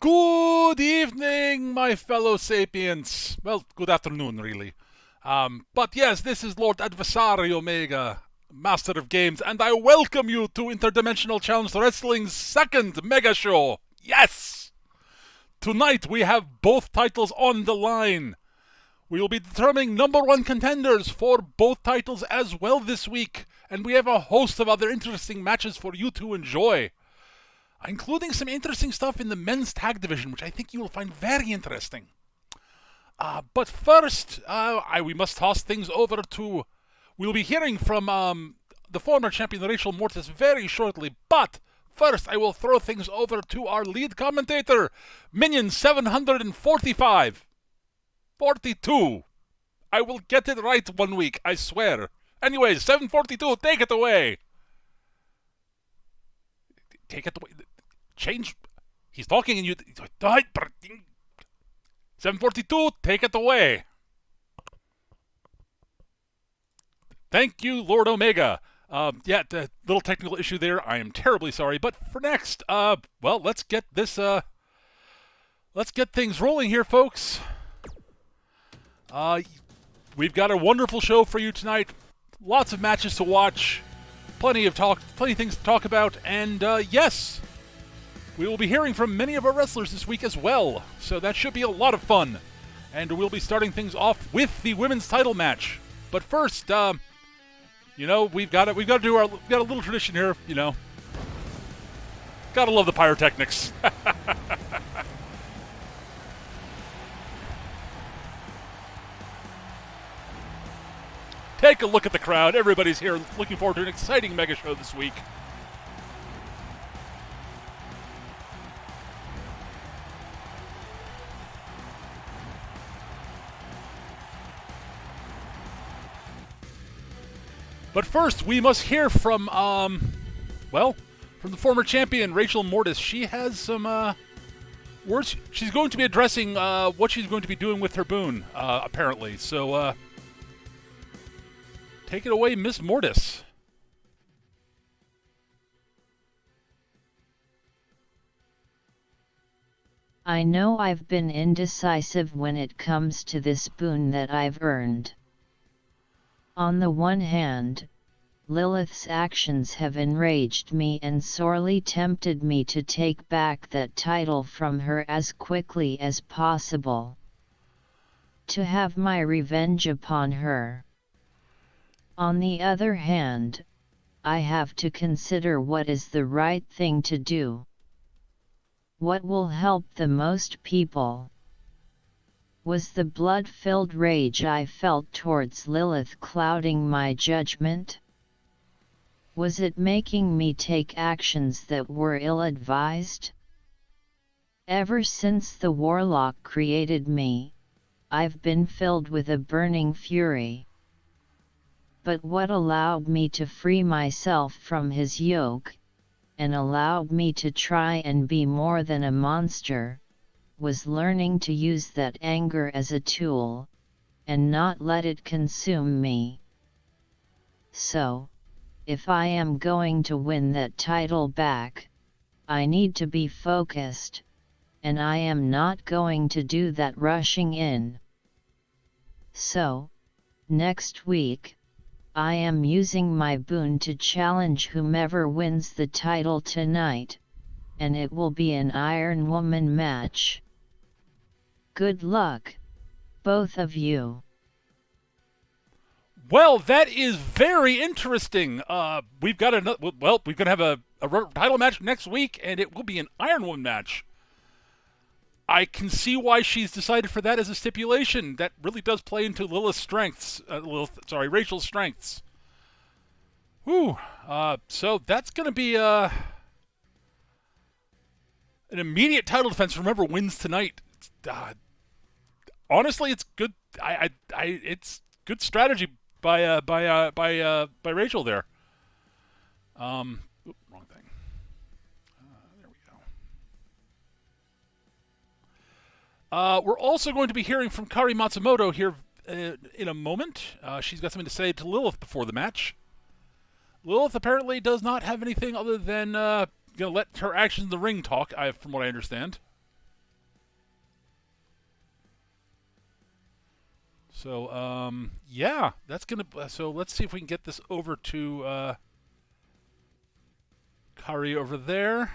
Good evening, my fellow sapients. Well, good afternoon, really. But yes, this is Lord Adversary Omega, Master of Games, and I welcome you to Interdimensional Challenge Wrestling's second mega show. Yes! Tonight we have both titles on the line. We will be determining number one contenders for both titles as well this week, and we have a host of other interesting matches for you to enjoy, including some interesting stuff in the men's tag division, which I think you will find very interesting. But first, we must toss things over to... We'll be hearing from the former champion Rachel Mortis very shortly, but first I will throw things over to our lead commentator, Minion 745. 42. I will get it right one week, I swear. Anyways, 742, take it away. Take it away. Change. He's talking and you... 742, take it away. Thank you, Lord Omega. The little technical issue there. I am terribly sorry. But for next, let's get this, let's get things rolling here, folks. We've got a wonderful show for you tonight. Lots of matches to watch. Plenty of things to talk about. And, yes, we will be hearing from many of our wrestlers this week as well, so that should be a lot of fun. And we'll be starting things off with the women's title match. But first, we've got a little tradition here, Gotta love the pyrotechnics. Take a look at the crowd. Everybody's here looking forward to an exciting mega show this week. But first, we must hear from, from the former champion, Rachel Mortis. She has some words. She's going to be addressing what she's going to be doing with her boon, apparently. So, take it away, Miss Mortis. I know I've been indecisive when it comes to this boon that I've earned. On the one hand, Lilith's actions have enraged me and sorely tempted me to take back that title from her as quickly as possible, to have my revenge upon her. On the other hand, I have to consider what is the right thing to do. What will help the most people? Was the blood-filled rage I felt towards Lilith clouding my judgment? Was it making me take actions that were ill-advised? Ever since the warlock created me, I've been filled with a burning fury. But what allowed me to free myself from his yoke, and allowed me to try and be more than a monster, was learning to use that anger as a tool, and not let it consume me. So, if I am going to win that title back, I need to be focused, and I am not going to do that rushing in. So, next week, I am using my boon to challenge whomever wins the title tonight, and it will be an Iron Woman match. Good luck, both of you. Well, that is very interesting. We've got another. Well, we're gonna have a title match next week, and it will be an Iron Woman match. I can see why she's decided for that as a stipulation. That really does play into Lilith's strengths. Rachel's strengths. Whew. So that's gonna be an immediate title defense. Remember, wins tonight. Honestly, it's good. It's good strategy by Rachel there. Wrong thing. There we go. We're also going to be hearing from Kari Matsumoto here in a moment. She's got something to say to Lilith before the match. Lilith apparently does not have anything other than let her actions in the ring talk, from what I understand. So, yeah, that's gonna. So let's see if we can get this over to Kari over there.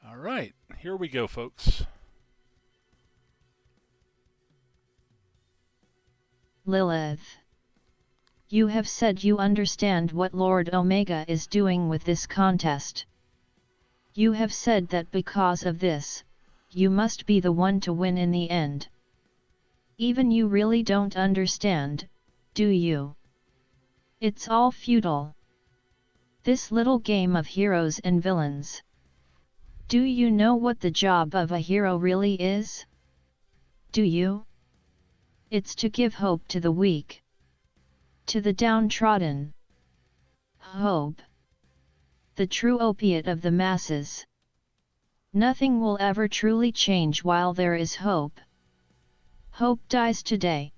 All right, here we go, folks. Lilith. You have said you understand what Lord Omega is doing with this contest. You have said that because of this, you must be the one to win in the end. Even you really don't understand, do you? It's all futile. This little game of heroes and villains. Do you know what the job of a hero really is? Do you? It's to give hope to the weak. To the downtrodden. Hope. The true opiate of the masses. Nothing will ever truly change while there is hope. Hope dies today.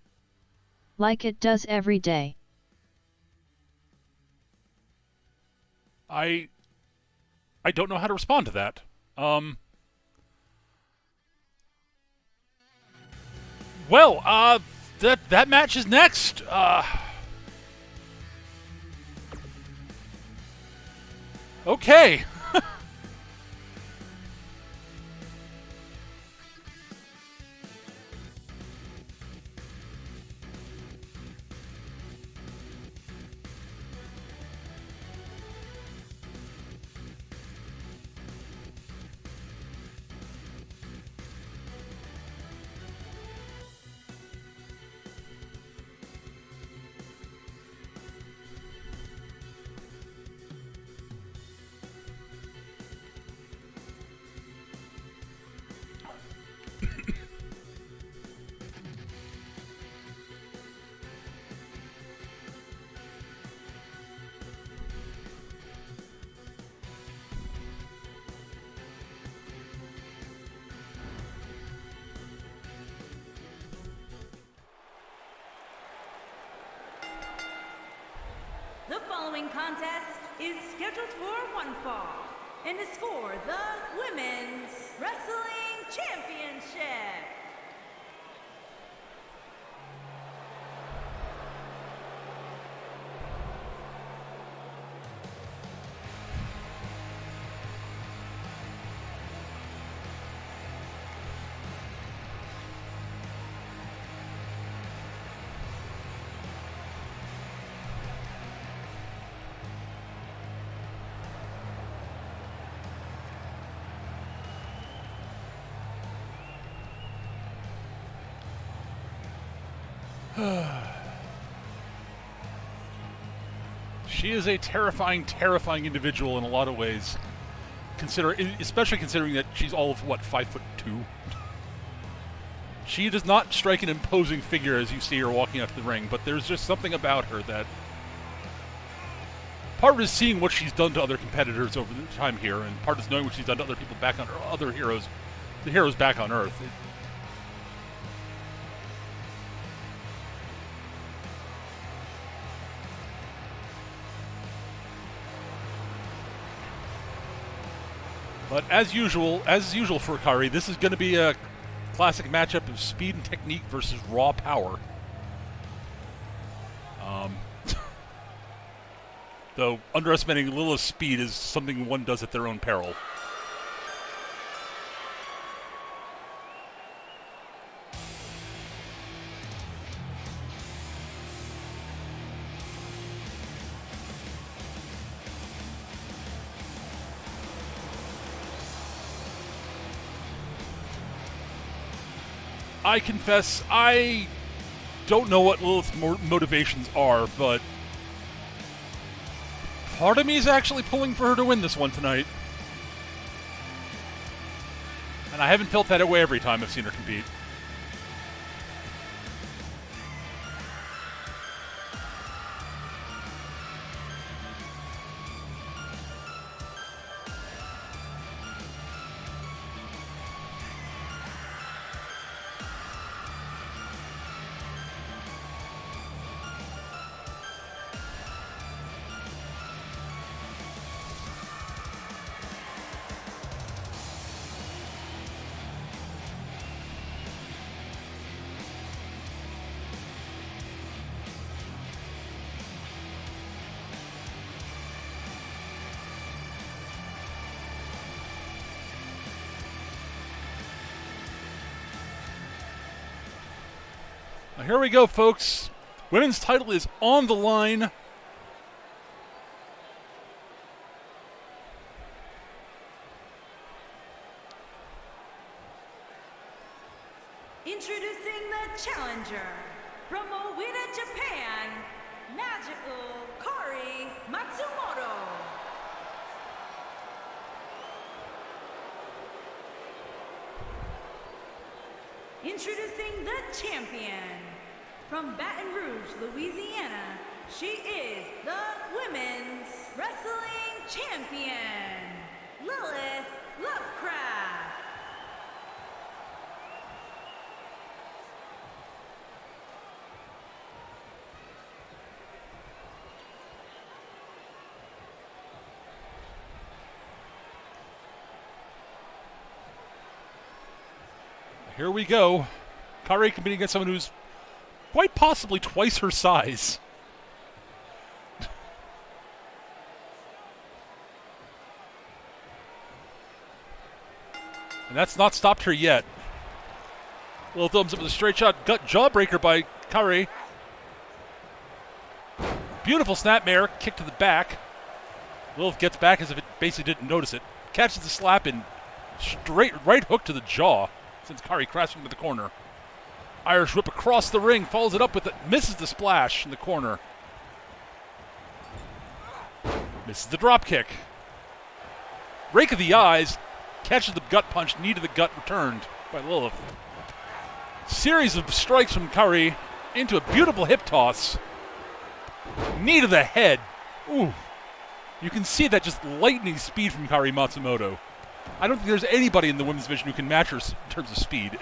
Like it does every day. I don't know how to respond to that. Well, that match is next. Okay. The following contest is scheduled for one fall and is for the Women's Wrestling Championship. She is a terrifying, terrifying individual in a lot of ways. Especially considering that she's all of, 5'2". She does not strike an imposing figure as you see her walking out to the ring, but there's just something about her that... Part of it is seeing what she's done to other competitors over the time here, and part is knowing what she's done to other people back on other heroes, the heroes back on Earth. But as usual for Akari, this is going to be a classic matchup of speed and technique versus raw power. Though underestimating Lilith's speed is something one does at their own peril. I confess, I don't know what Lilith's motivations are, but part of me is actually pulling for her to win this one tonight. And I haven't felt that way every time I've seen her compete. Now here we go, folks. Women's title is on the line. Introducing the challenger from Owita, Japan, Magical Kari Matsumoto. Introducing the champion from Baton Rouge, Louisiana. She is the Women's Wrestling Champion, Lilith Lovecraft. Here we go. Kari competing against someone who's quite possibly twice her size. And that's not stopped her yet. Little thumbs up with a straight shot. Gut jawbreaker by Kari. Beautiful snapmare. Kick to the back. Lilith gets back as if it basically didn't notice it. Catches the slap and straight right hook to the jaw. Sends Kari crashing into the corner. Irish whip across the ring, follows it up with it, misses the splash in the corner. Misses the drop kick. Rake of the eyes, catches the gut punch, knee to the gut returned by Lilith. Series of strikes from Kari into a beautiful hip toss. Knee to the head. Ooh. You can see that just lightning speed from Kari Matsumoto. I don't think there's anybody in the women's division who can match her in terms of speed.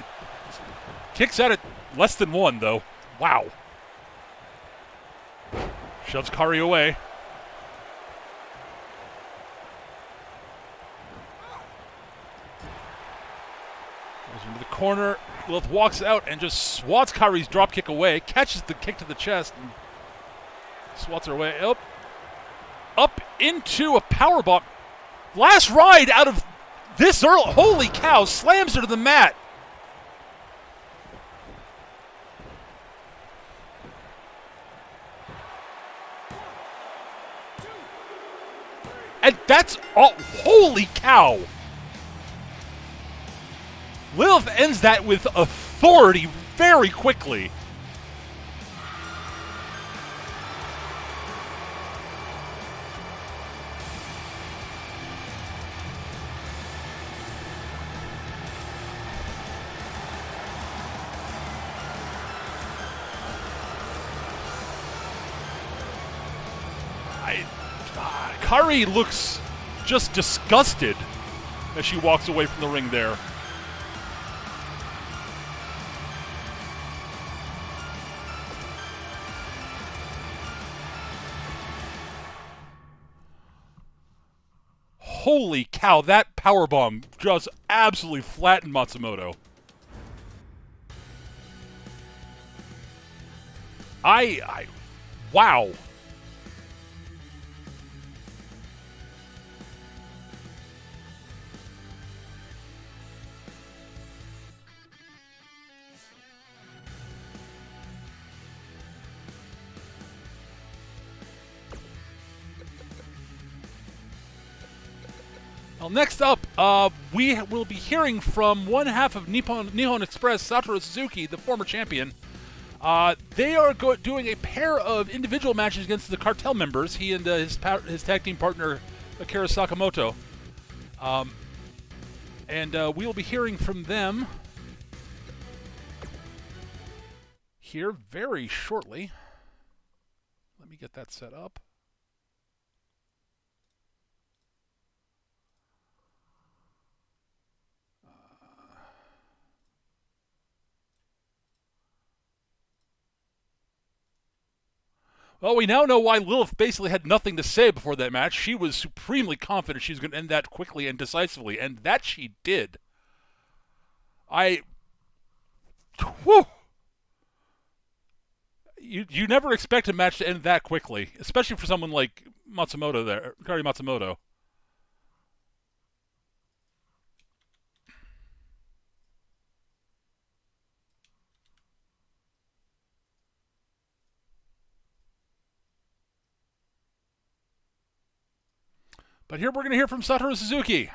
Kicks out at less than one, though. Wow. Shoves Kari away. Goes into the corner. Lilith walks out and just swats Kari's dropkick away. Catches the kick to the chest and swats her away. Up into a powerbomb. Last ride out of this early. Holy cow. Slams her to the mat. And that's all. Holy cow. Lilith ends that with authority very quickly. Kari looks just disgusted as she walks away from the ring there. Holy cow, that powerbomb just absolutely flattened Matsumoto. Wow. Well, next up, we will be hearing from one half of Nihon Express, Satoru Suzuki, the former champion. They are doing a pair of individual matches against the cartel members, he and his tag team partner, Akira Sakamoto. And we will be hearing from them here very shortly. Let me get that set up. Well, we now know why Lilith basically had nothing to say before that match. She was supremely confident she was going to end that quickly and decisively, and that she did. Whew. You never expect a match to end that quickly, especially for someone like Matsumoto there, Kari Matsumoto. But here we're going to hear from Satoru Suzuki.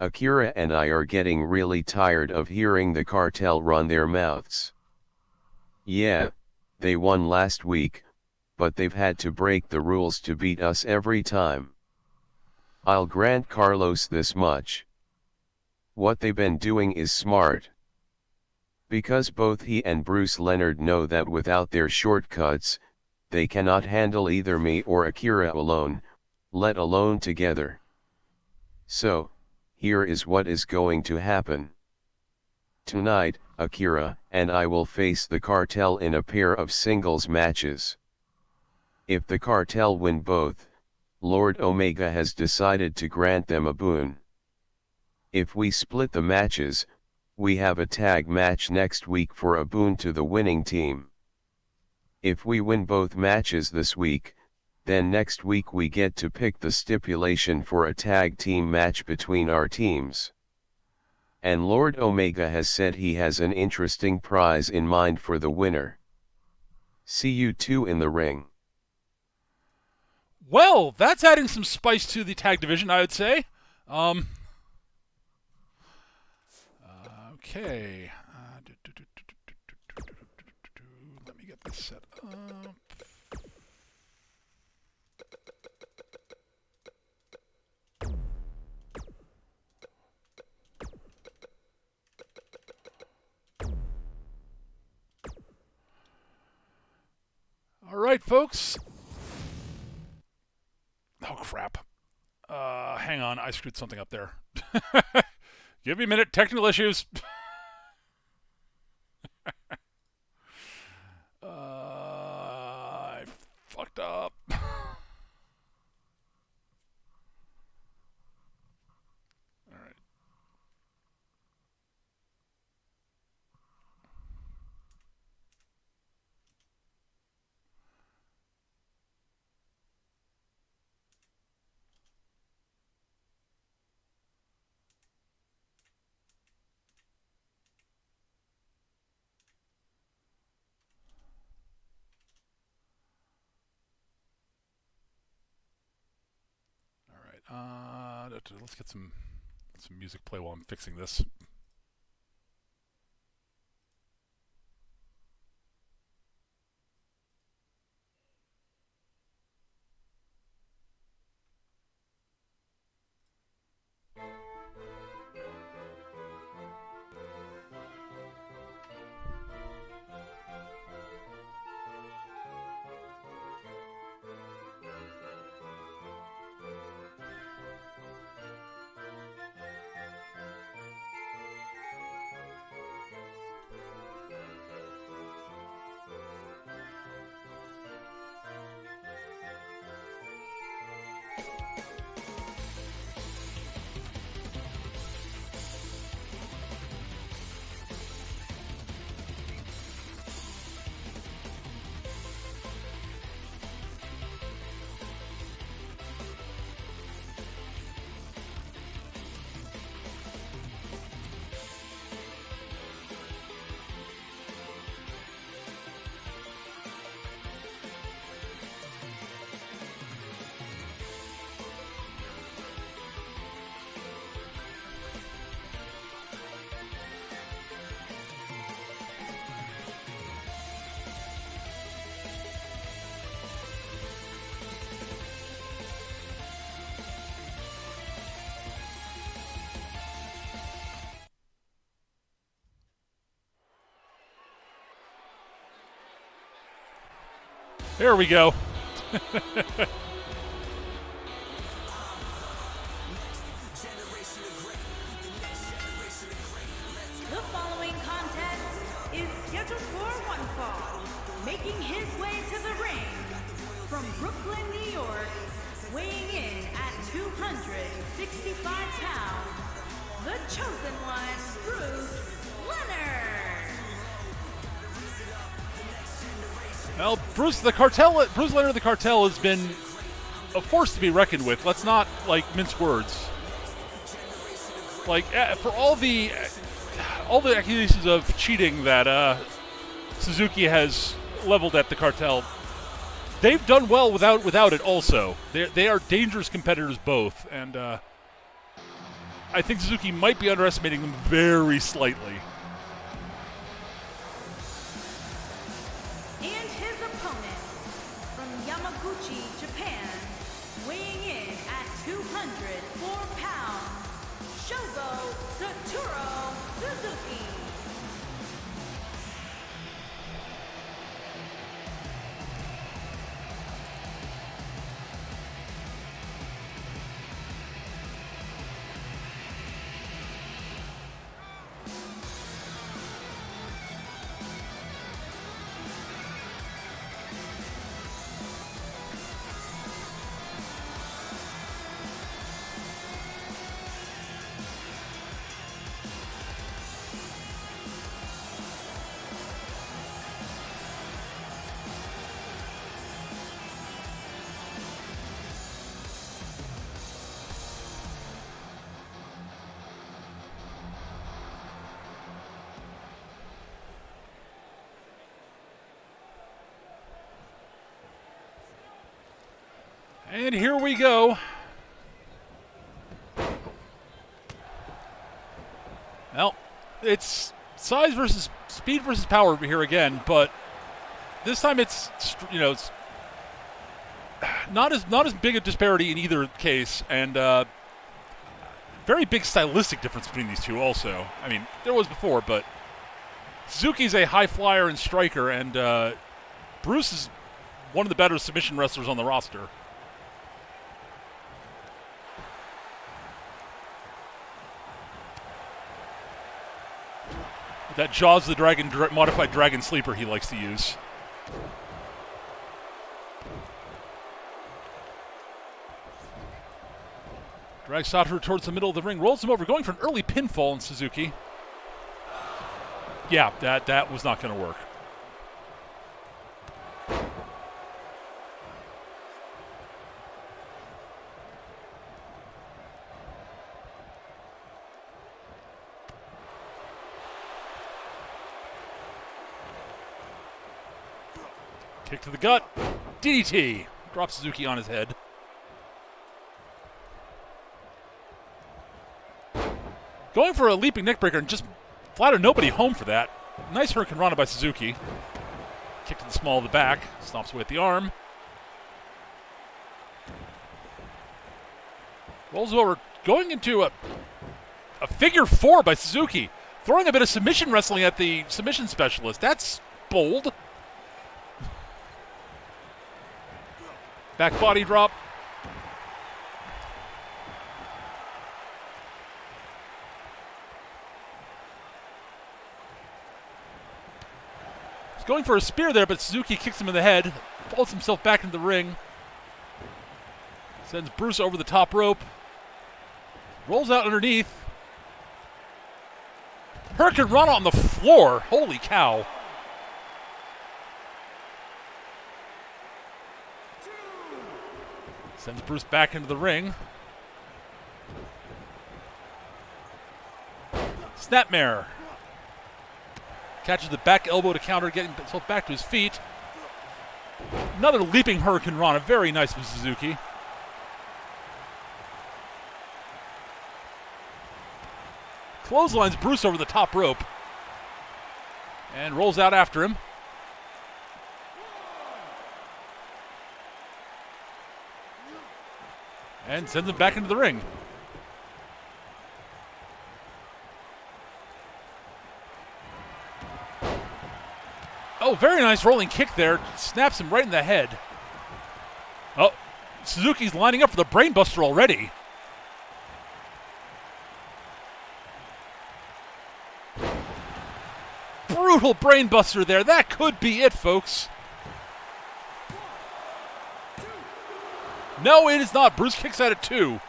Akira and I are getting really tired of hearing the cartel run their mouths. Yeah, they won last week, but they've had to break the rules to beat us every time. I'll grant Carlos this much. What they've been doing is smart. Because both he and Bruce Leonard know that without their shortcuts, they cannot handle either me or Akira alone, let alone together. So, here is what is going to happen. Tonight, Akira and I will face the cartel in a pair of singles matches. If the cartel win both, Lord Omega has decided to grant them a boon. If we split the matches, we have a tag match next week for a boon to the winning team. If we win both matches this week, then next week we get to pick the stipulation for a tag team match between our teams. And Lord Omega has said he has an interesting prize in mind for the winner. See you two in the ring. Well, that's adding some spice to the tag division, I would say. Okay. Let me get this set up. All right, folks. Oh, crap. Hang on. I screwed something up there. Give me a minute. Technical issues. I fucked up. All right. Let's get some music play while I'm fixing this. There we go. The following contest is scheduled for one fall. Making his way to the ring from Brooklyn, New York, weighing in at 265 pounds, the chosen one, Bruce Leonard. Well, Bruce Leonard the Cartel has been a force to be reckoned with. Let's not, mince words. For all the accusations of cheating that Suzuki has leveled at the Cartel, they've done well without it also. They are dangerous competitors both, and I think Suzuki might be underestimating them very slightly. And his opponent, from Yamaguchi, Japan, weighing in at 204 pounds, Shogo Satoru Suzuki. And here we go. Well, it's size versus speed versus power here again, but this time it's it's not as big a disparity in either case, and very big stylistic difference between these two. Also, I mean, there was before, but Suzuki's a high flyer and striker, and Bruce is one of the better submission wrestlers on the roster. That Jaws the Dragon modified Dragon Sleeper he likes to use. Drags Satoru towards the middle of the ring, rolls him over, going for an early pinfall on Suzuki. Yeah, that was not going to work. Kick to the gut. DDT. Drops Suzuki on his head. Going for a leaping neckbreaker and just flattered nobody home for that. Nice Hurricane Rana by Suzuki. Kick to the small of the back. Stomps away at the arm. Rolls over. Going into a figure four by Suzuki. Throwing a bit of submission wrestling at the submission specialist. That's bold. Back body drop. He's going for a spear there, but Suzuki kicks him in the head. Falls himself back into the ring. Sends Bruce over the top rope. Rolls out underneath. Hurricane Rana on the floor. Holy cow. Sends Bruce back into the ring. Snapmare. Catches the back elbow to counter, getting himself back to his feet. Another leaping Hurricane Rana. Very nice from Suzuki. Clotheslines Bruce over the top rope. And rolls out after him. And sends him back into the ring. Oh, very nice rolling kick there. Snaps him right in the head. Oh, Suzuki's lining up for the brainbuster already. Brutal brainbuster there. That could be it, folks. No, it is not. Bruce kicks out at 2.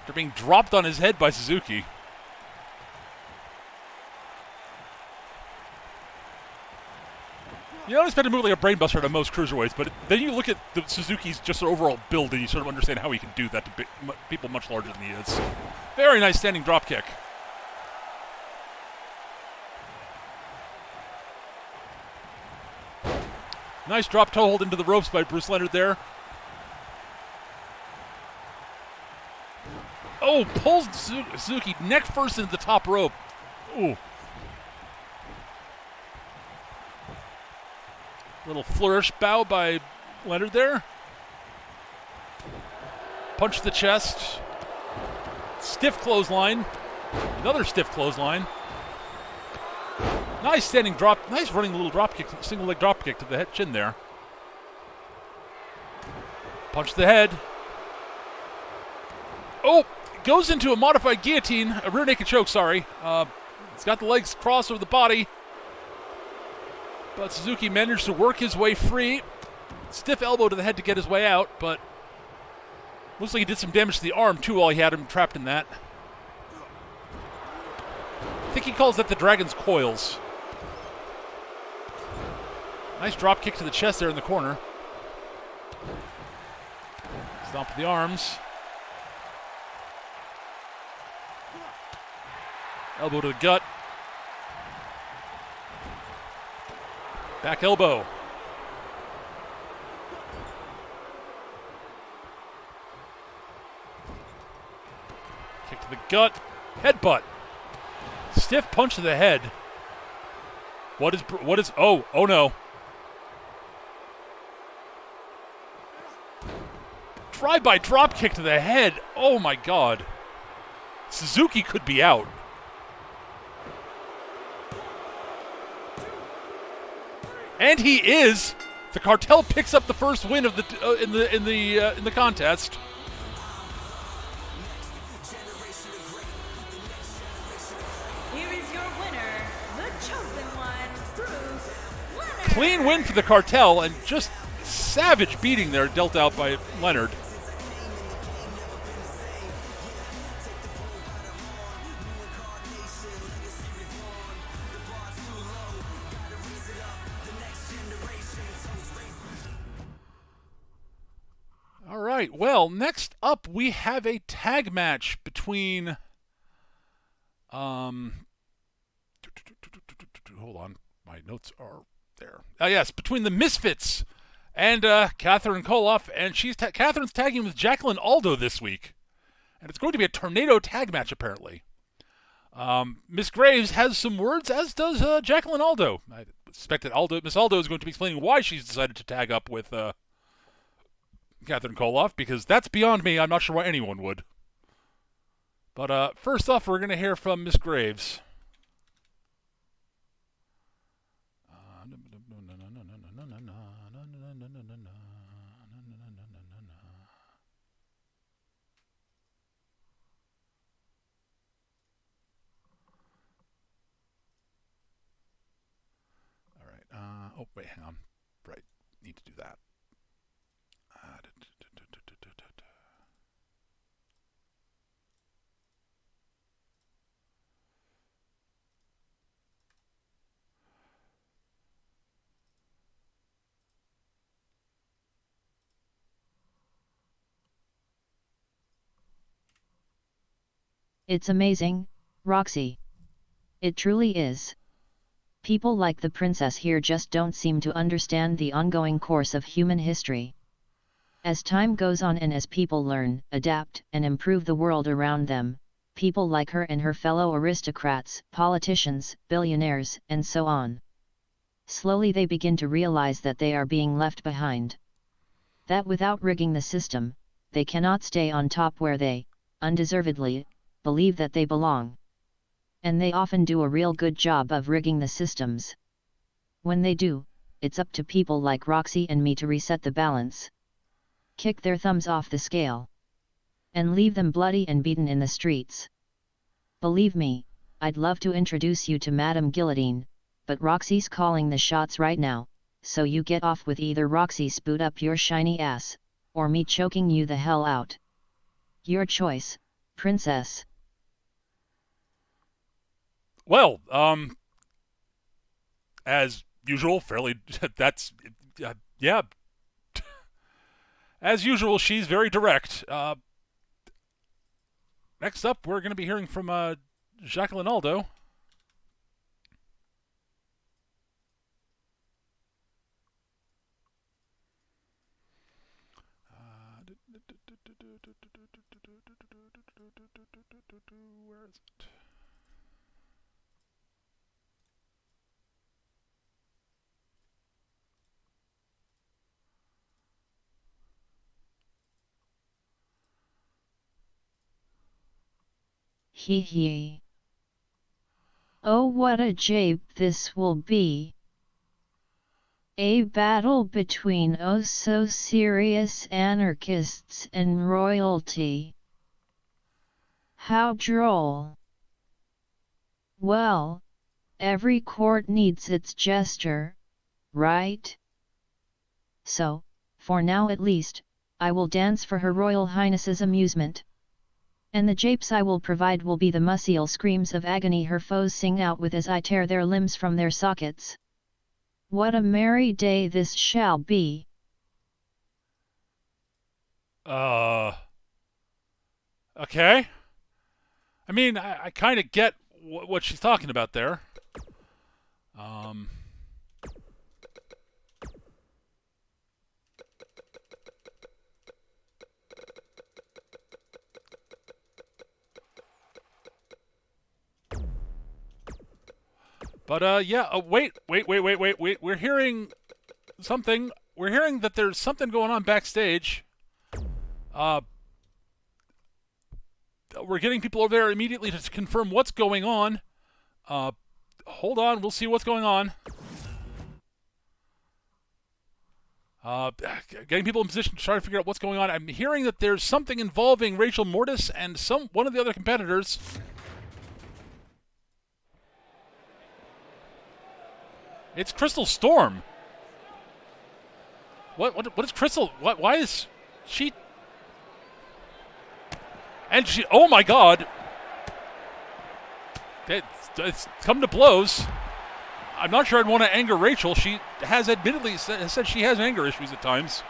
After being dropped on his head by Suzuki. You don't expect to move like a brainbuster to most cruiserweights, but then you look at Suzuki's just overall build and you sort of understand how he can do that to people much larger than he is. Very nice standing drop kick. Nice drop toe hold into the ropes by Bruce Leonard there. Oh, pulls Suzuki neck first into the top rope. Ooh. Little flourish bow by Leonard there. Punch to the chest. Stiff clothesline. Another stiff clothesline. Nice standing drop. Nice running little drop kick, single leg drop kick to the head chin there. Punch to the head. Oh, goes into a modified guillotine, a rear naked choke, sorry. It's got the legs crossed over the body. But Suzuki managed to work his way free. Stiff elbow to the head to get his way out, but looks like he did some damage to the arm too while he had him trapped in that. I think he calls that the Dragon's Coils. Nice drop kick to the chest there in the corner. Stomp with the arms. Elbow to the gut. Back elbow. Kick to the gut. Headbutt. Stiff punch to the head. What is, oh no. Drive-by drop kick to the head. Oh my God. Suzuki could be out. And he is. The Cartel picks up the first win of the in the contest. Here is your winner, the chosen one, Bruce Leonard. Clean win for the Cartel, and just savage beating there dealt out by Leonard. All right, well, next up we have a tag match between hold on, my notes are there. Yes, between the Misfits and Catherine Koloff, and Catherine's tagging with Jacqueline Aldo this week, and it's going to be a tornado tag match apparently. Miss Graves has some words, as does Jacqueline Aldo. I suspect that Miss Aldo is going to be explaining why she's decided to tag up with Catherine Koloff, because that's beyond me. I'm not sure why anyone would. But first off, we're going to hear from Miss Graves. All right. Oh, wait, hang on. Right. Need to do that. It's amazing, Roxy. It truly is. People like the princess here just don't seem to understand the ongoing course of human history. As time goes on and as people learn, adapt, and improve the world around them, people like her and her fellow aristocrats, politicians, billionaires, and so on. Slowly they begin to realize that they are being left behind. That without rigging the system, they cannot stay on top where they, undeservedly, believe that they belong. And they often do a real good job of rigging the systems. When they do, it's up to people like Roxy and me to reset the balance. Kick their thumbs off the scale. And leave them bloody and beaten in the streets. Believe me, I'd love to introduce you to Madame Guillotine, but Roxy's calling the shots right now, so you get off with either Roxy's boot up your shiny ass, or me choking you the hell out. Your choice, princess. Well, as usual, yeah. As usual, she's very direct. Next up, we're going to be hearing from Jacqueline Aldo. Where is it? Hee hee. Oh, what a jape this will be. A battle between oh so serious anarchists and royalty. How droll. Well, every court needs its jester, right? So, for now at least, I will dance for Her Royal Highness's amusement. And the japes I will provide will be the mussiel screams of agony her foes sing out with as I tear their limbs from their sockets. What a merry day this shall be. Okay. I mean, I kind of get what she's talking about there. But, yeah, wait. We're hearing something. We're hearing that there's something going on backstage. We're getting people over there immediately to confirm what's going on. Hold on, we'll see what's going on. Getting people in position to try to figure out what's going on. I'm hearing that there's something involving Rachel Mortis and one of the other competitors. It's Crystal Storm. What is Crystal? Why is she? And she, oh my God. It's come to blows. I'm not sure I'd want to anger Rachel. She has admittedly said she has anger issues at times.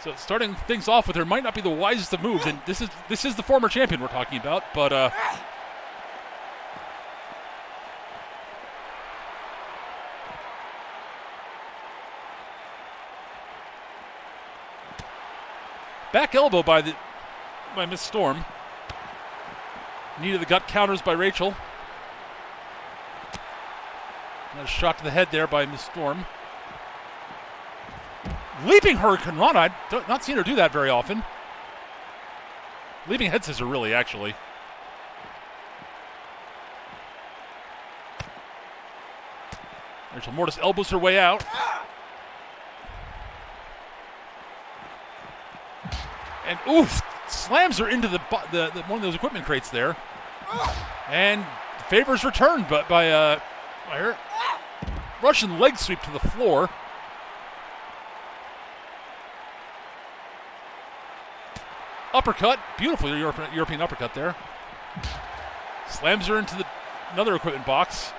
So starting things off with her might not be the wisest of moves. And this is the former champion we're talking about, but back elbow by Miss Storm. Knee to the gut counters by Rachel. Another shot to the head there by Miss Storm. Leaping Hurricane Rana. I've not seen her do that very often. Leaping head scissor, really, actually. Rachel Mortis elbows her way out. And oof, slams her into the one of those equipment crates there. And favors returned by her. Russian leg sweep to the floor. Uppercut, beautiful European uppercut there. Slams her into another equipment box.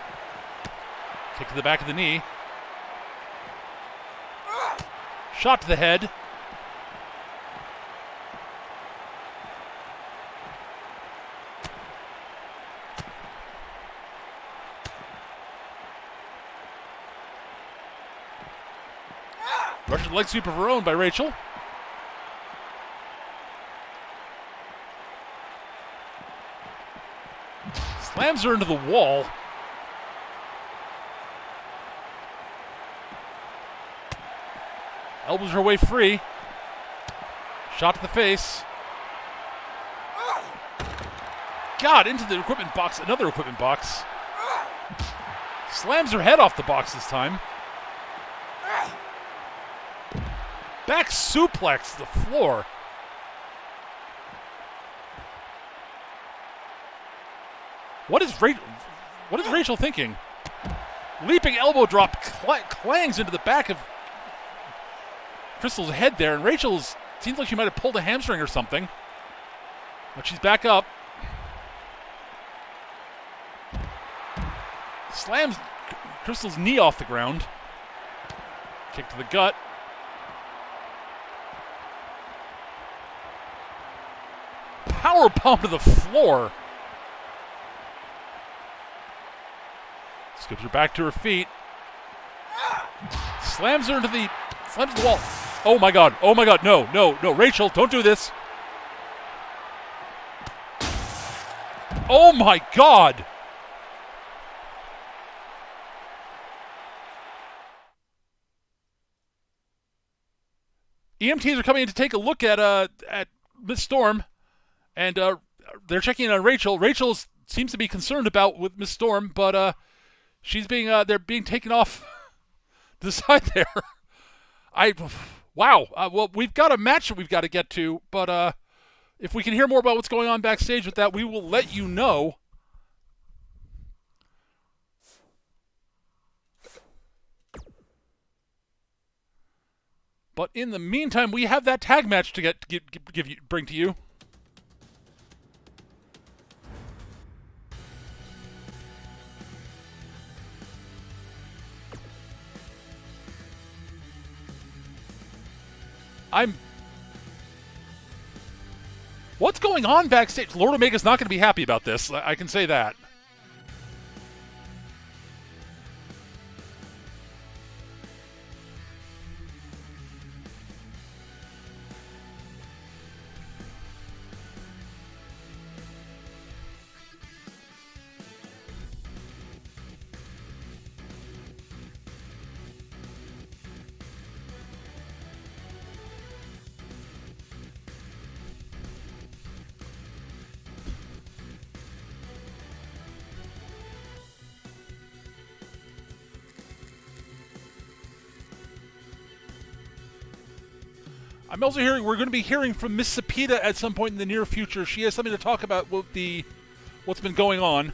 Kick to the back of the knee. Shot to the head. Russian leg sweep of her own by Rachel. Slams her into the wall. Elbows her way free. Shot to the face. God, into the equipment box, another equipment box. Slams her head off the box this time. Back suplex to the floor. What is Rachel thinking? Leaping elbow drop clangs into the back of Crystal's head there, and Rachel's seems like she might have pulled a hamstring or something. But she's back up. Slams Crystal's knee off the ground. Kick to the gut. Power bomb to the floor. Skips her back to her feet. Slams her into the wall. Oh my God, no, Rachel, don't do this. Oh my God! EMTs are coming in to take a look at Miss Storm, and they're checking in on Rachel. Rachel seems to be concerned about with Miss Storm, but she's being they're being taken off to the side there. Wow. Well, we've got a match that we've got to get to, but if we can hear more about what's going on backstage with that, we will let you know. But in the meantime, we have that tag match to bring to you. What's going on backstage? Lord Omega's not going to be happy about this. I can say that. I'm also hearing we're going to be hearing from Miss Sapita at some point in the near future. She has something to talk about with what's been going on.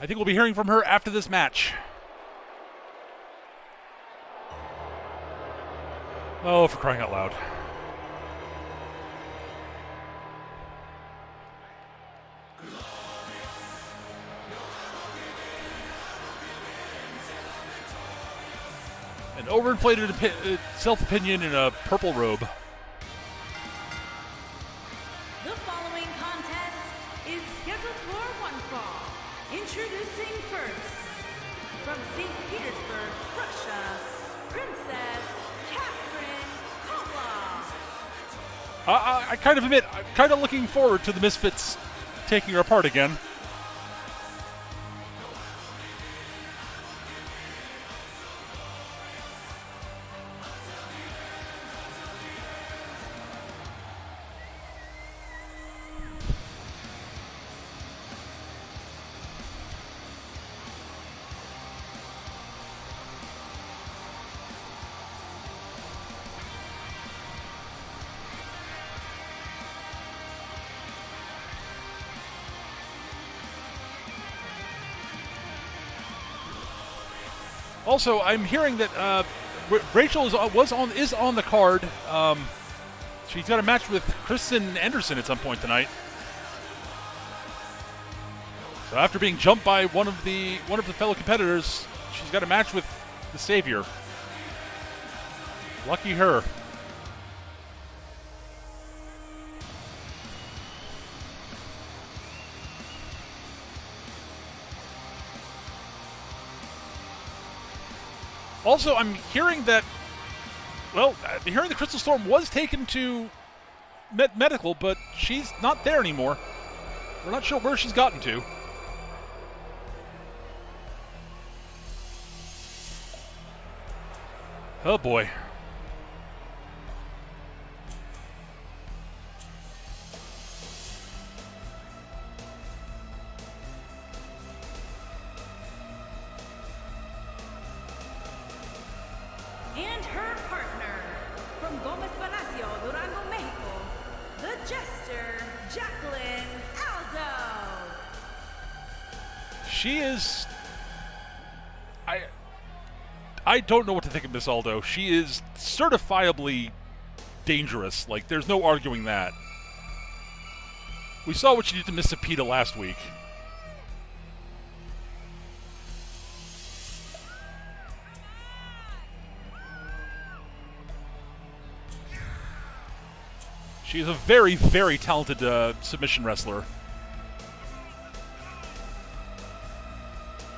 I think we'll be hearing from her after this match. Oh, for crying out loud. An overinflated self-opinion in a purple robe. The following contest is scheduled for one fall. Introducing first, from St. Petersburg, Russia, Princess Catherine Kotla. I kind of admit, I'm kind of looking forward to the Misfits taking her apart again. Also, I'm hearing that Rachel is on the card. She's got a match with Kristen Anderson at some point tonight. So after being jumped by one of the fellow competitors, she's got a match with the Savior. Lucky her. Also, I'm hearing that, well, I'm hearing the Crystal Storm was taken to medical, but she's not there anymore. We're not sure where she's gotten to. Oh boy. And her partner, from Gomez Palacio, Durango, Mexico, the Jester, Jacqueline Aldo. She is... I don't know what to think of Miss Aldo. She is certifiably dangerous. Like, there's no arguing that. We saw what she did to Miss Sapita last week. She's a very, very talented submission wrestler.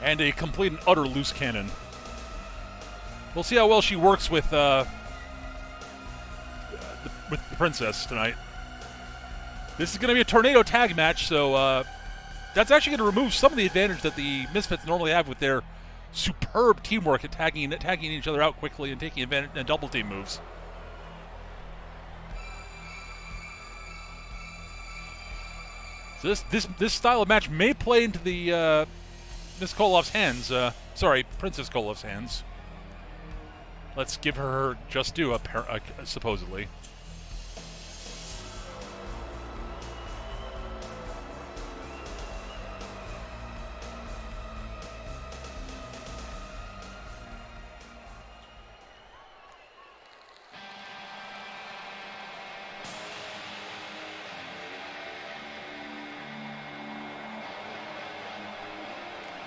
And a complete and utter loose cannon. We'll see how well she works with the Princess tonight. This is going to be a tornado tag match, so that's actually going to remove some of the advantage that the Misfits normally have with their superb teamwork at tagging each other out quickly and taking advantage and double team moves. So this style of match may play into the Miss Koloff's hands. Princess Koloff's hands. Let's give her just due, supposedly.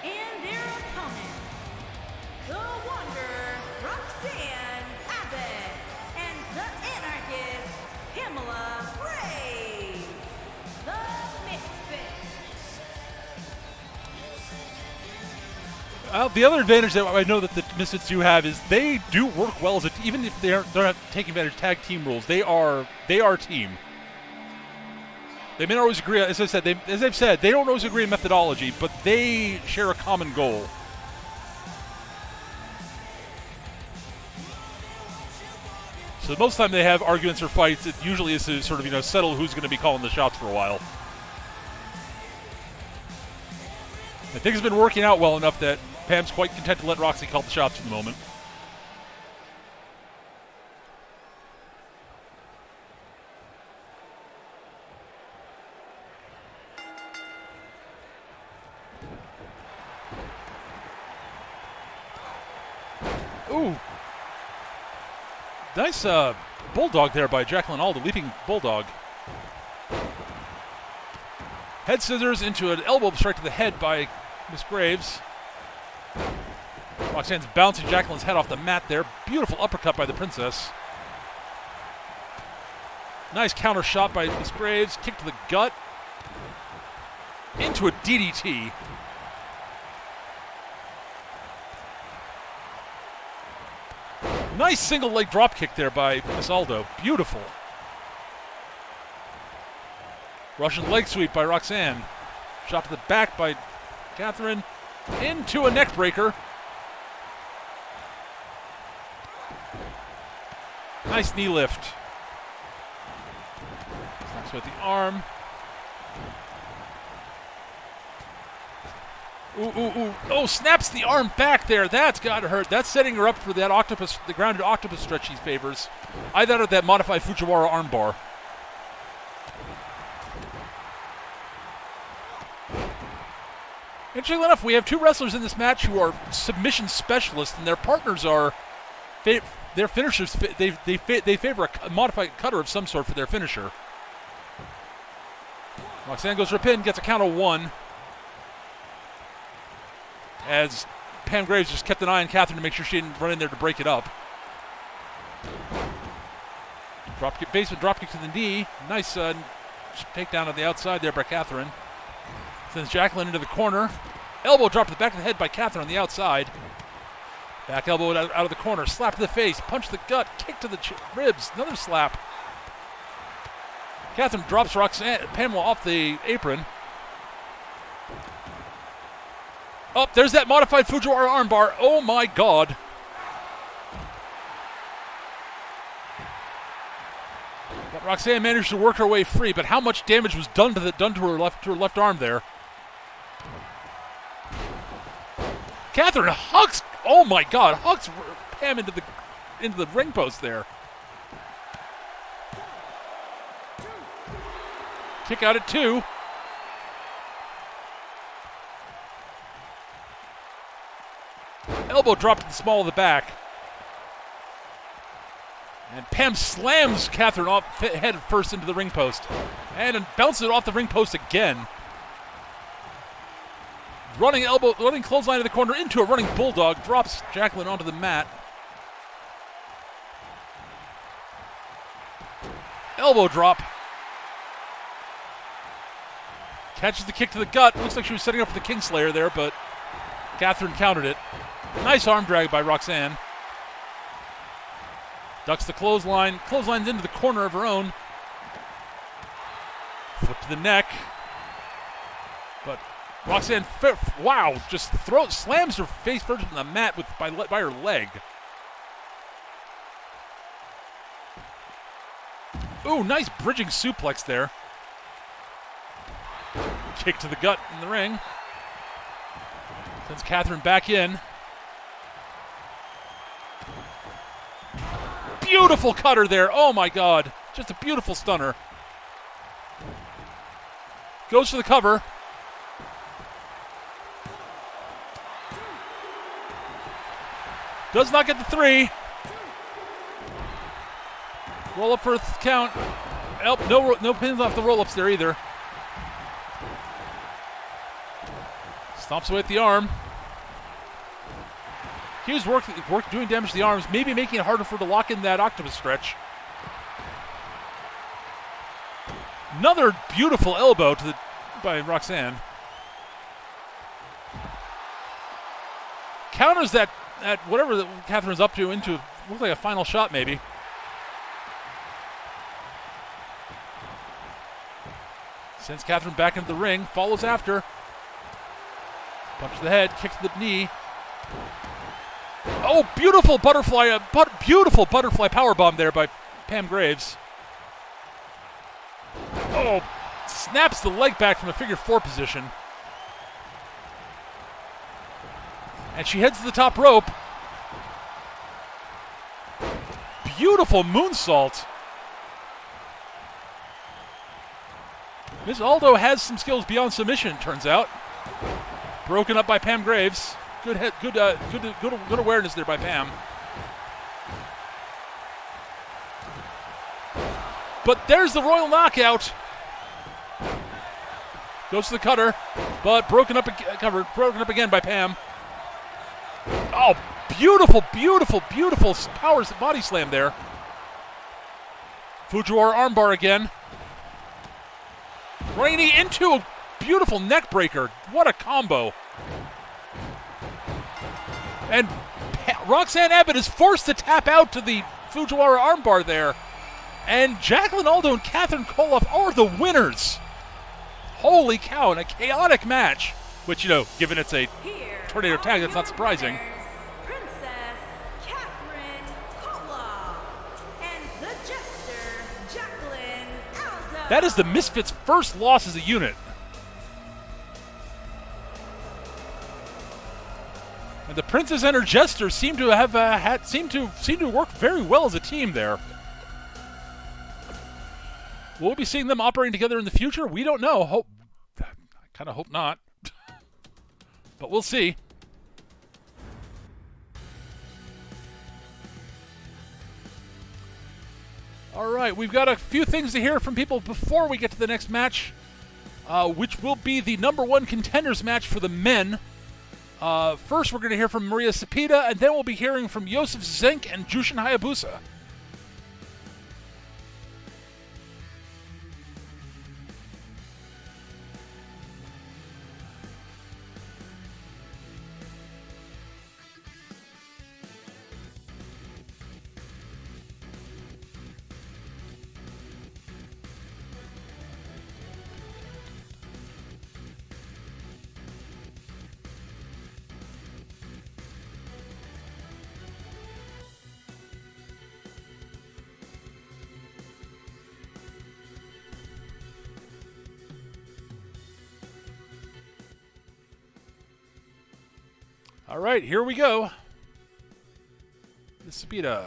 And their opponent, the Wonder, Roxanne Abbott, and the Anarchist, Pamela Ray. The Misfits. The other advantage that I know that the Misfits do have is they do work well as even if they're not taking advantage of tag team rules. They are a team. They may not always agree, as I've said, they don't always agree in methodology, but they share a common goal. So most of the time they have arguments or fights, it usually is to sort of, settle who's going to be calling the shots for a while. I think it's been working out well enough that Pam's quite content to let Roxy call the shots for the moment. Ooh. Nice bulldog there by Jacqueline Alda, leaping bulldog. Head scissors into an elbow strike to the head by Miss Graves. Roxanne's bouncing Jacqueline's head off the mat there. Beautiful uppercut by the Princess. Nice counter shot by Miss Graves. Kick to the gut. Into a DDT. Nice single leg drop kick there by Miss Aldo. Beautiful. Russian leg sweep by Roxanne. Shot to the back by Catherine. Into a neck breaker. Nice knee lift. Snaps with the arm. Ooh. Oh, snaps the arm back there. That's got to hurt. That's setting her up for that octopus, the grounded octopus stretch she favors. Either of that modified Fujiwara arm bar. Interestingly enough, we have two wrestlers in this match who are submission specialists, and their partners are their finishers. They favor a modified cutter of some sort for their finisher. Roxanne goes for a pin, gets a count of one. As Pam Graves just kept an eye on Catherine to make sure she didn't run in there to break it up. Basement dropkick to the knee. Nice takedown on the outside there by Catherine. Sends Jacqueline into the corner. Elbow drop to the back of the head by Catherine on the outside. Back elbow out of the corner. Slap to the face. Punch to the gut. Kick to the ribs. Another slap. Catherine drops Pamela off the apron. Oh, there's that modified Fujiwara armbar. Oh my God. But Roxanne managed to work her way free, but how much damage was done to her left arm there? Catherine hucks. Oh my God, hucks Pam into the ring post there. Kick out at 2. Elbow drop to the small of the back. And Pam slams Catherine off head first into the ring post. And bounces it off the ring post again. Running clothesline to the corner into a running bulldog. Drops Jacqueline onto the mat. Elbow drop. Catches the kick to the gut. Looks like she was setting up for the Kingslayer there, but Catherine countered it. Nice arm drag by Roxanne. Ducks the clothesline. Clotheslines into the corner of her own. Foot to the neck. But Roxanne, wow, just slams her face first on the mat by her leg. Ooh, nice bridging suplex there. Kick to the gut in the ring. Sends Catherine back in. Beautiful cutter there. Oh my God. Just a beautiful stunner. Goes for the cover. Does not get the 3. Roll up for a count. Nope, no pins off the roll-ups there either. Stomps away at the arm. Hughes doing damage to the arms, maybe making it harder for her to lock in that octopus stretch. Another beautiful elbow by Roxanne. Counters that whatever that Catherine's up to into looks like a final shot maybe. Sends Catherine back into the ring, follows after. Punch to the head, kick to the knee. Oh, beautiful butterfly powerbomb there by Pam Graves. Oh, snaps the leg back from a figure 4 position. And she heads to the top rope. Beautiful moonsault. Miss Aldo has some skills beyond submission, it turns out. Broken up by Pam Graves. Good awareness there by Pam. But there's the Royal Knockout. Goes to the cutter, but broken up again by Pam. Oh, beautiful power body slam there. Fujiwara armbar again. Rainey into a beautiful neck breaker. What a combo. And Roxanne Abbott is forced to tap out to the Fujiwara armbar there. And Jacqueline Aldo and Catherine Koloff are the winners. Holy cow, in a chaotic match. Which, given it's a tornado tag, that's not surprising. Princess Catherine Koloff and the Jester Jacqueline Aldo. That is the Misfits' first loss as a unit. And the Princess and her Jester seem to have seem to work very well as a team there. Will we be seeing them operating together in the future? We don't know. I kind of hope not. But we'll see. All right, we've got a few things to hear from people before we get to the next match, which will be the #1 contenders match for the men. First, we're going to hear from Maria Cepeda, and then we'll be hearing from Yosef Zenk and Jushin Hayabusa. All right, here we go. Miss Cepeda.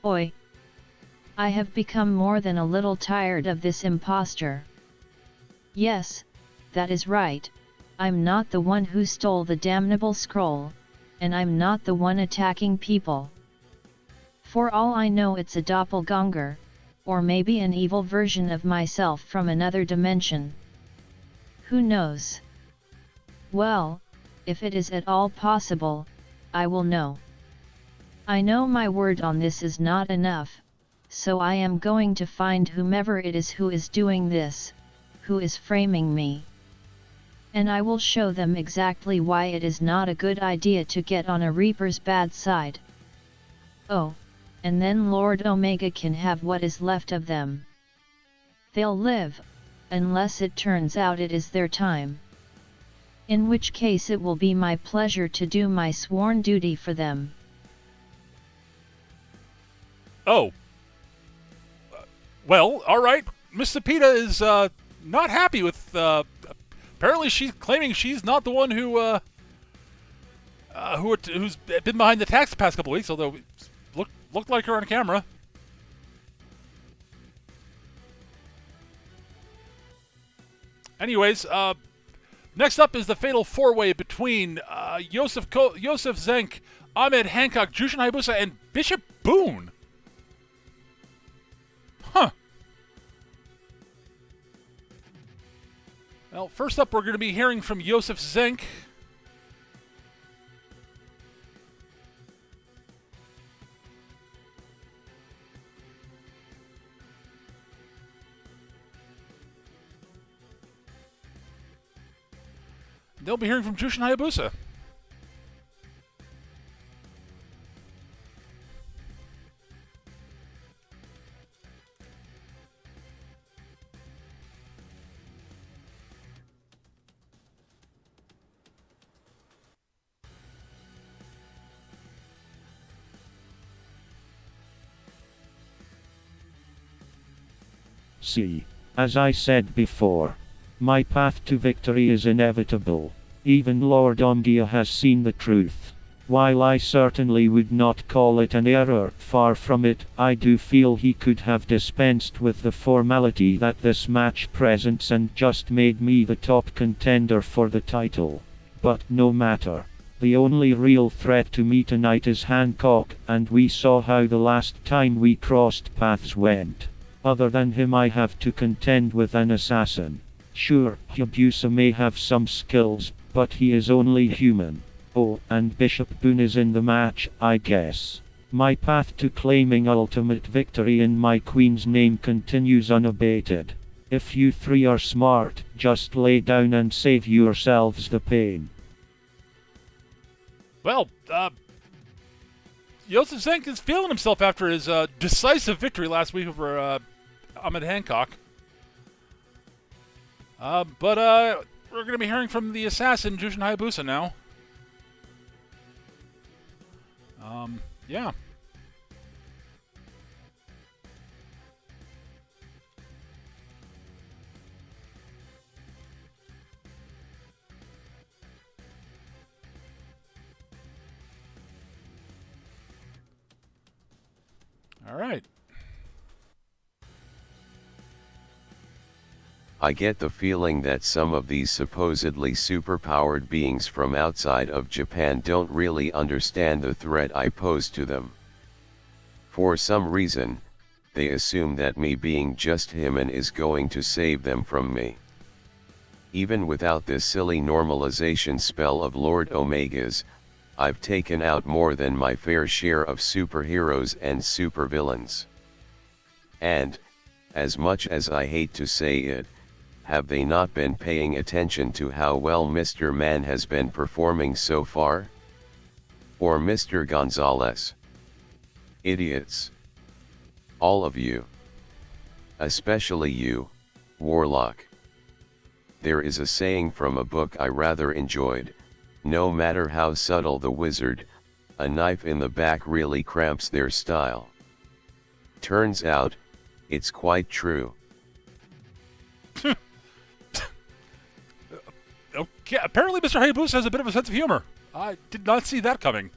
Oi. I have become more than a little tired of this impostor. Yes, that is right, I'm not the one who stole the damnable scroll, and I'm not the one attacking people. For all I know it's a doppelganger, or maybe an evil version of myself from another dimension. Who knows? Well, if it is at all possible, I will know. I know my word on this is not enough, so I am going to find whomever it is who is doing this, who is framing me. And I will show them exactly why it is not a good idea to get on a Reaper's bad side. Oh, and then Lord Omega can have what is left of them. They'll live, unless it turns out it is their time. In which case it will be my pleasure to do my sworn duty for them. Oh. Well, alright. Miss Sapita is not happy with... apparently she's claiming she's not the one who's been behind the attacks the past couple of weeks, although it looked like her on camera. Anyways, next up is the fatal four-way between Joseph Zenk, Ahmed Hancock, Jushin Hayabusa, and Bishop Boone. Huh. Well, first up, we're going to be hearing from Joseph Zenk. They'll be hearing from Jushin Hayabusa. See, as I said before, my path to victory is inevitable. Even Lord Omgia has seen the truth. While I certainly would not call it an error, far from it, I do feel he could have dispensed with the formality that this match presents and just made me the top contender for the title. But no matter. The only real threat to me tonight is Hancock, and we saw how the last time we crossed paths went. Other than him, I have to contend with an assassin. Sure, Hayabusa may have some skills, but he is only human. Oh, and Bishop Boone is in the match, I guess. My path to claiming ultimate victory in my queen's name continues unabated. If you three are smart, just lay down and save yourselves the pain. Well, Joseph Zenk is feeling himself after his decisive victory last week over Ahmed Hancock. But we're going to be hearing from the assassin, Jushin Hayabusa, now. Yeah. All right. I get the feeling that some of these supposedly superpowered beings from outside of Japan don't really understand the threat I pose to them. For some reason, they assume that me being just human is going to save them from me. Even without this silly normalization spell of Lord Omega's, I've taken out more than my fair share of superheroes and supervillains. And, as much as I hate to say it, have they not been paying attention to how well Mr. Man has been performing so far? Or Mr. Gonzalez? Idiots. All of you. Especially you, Warlock. There is a saying from a book I rather enjoyed: no matter how subtle the wizard, a knife in the back really cramps their style. Turns out, it's quite true. Okay, apparently Mr. Hayabusa has a bit of a sense of humor. I did not see that coming.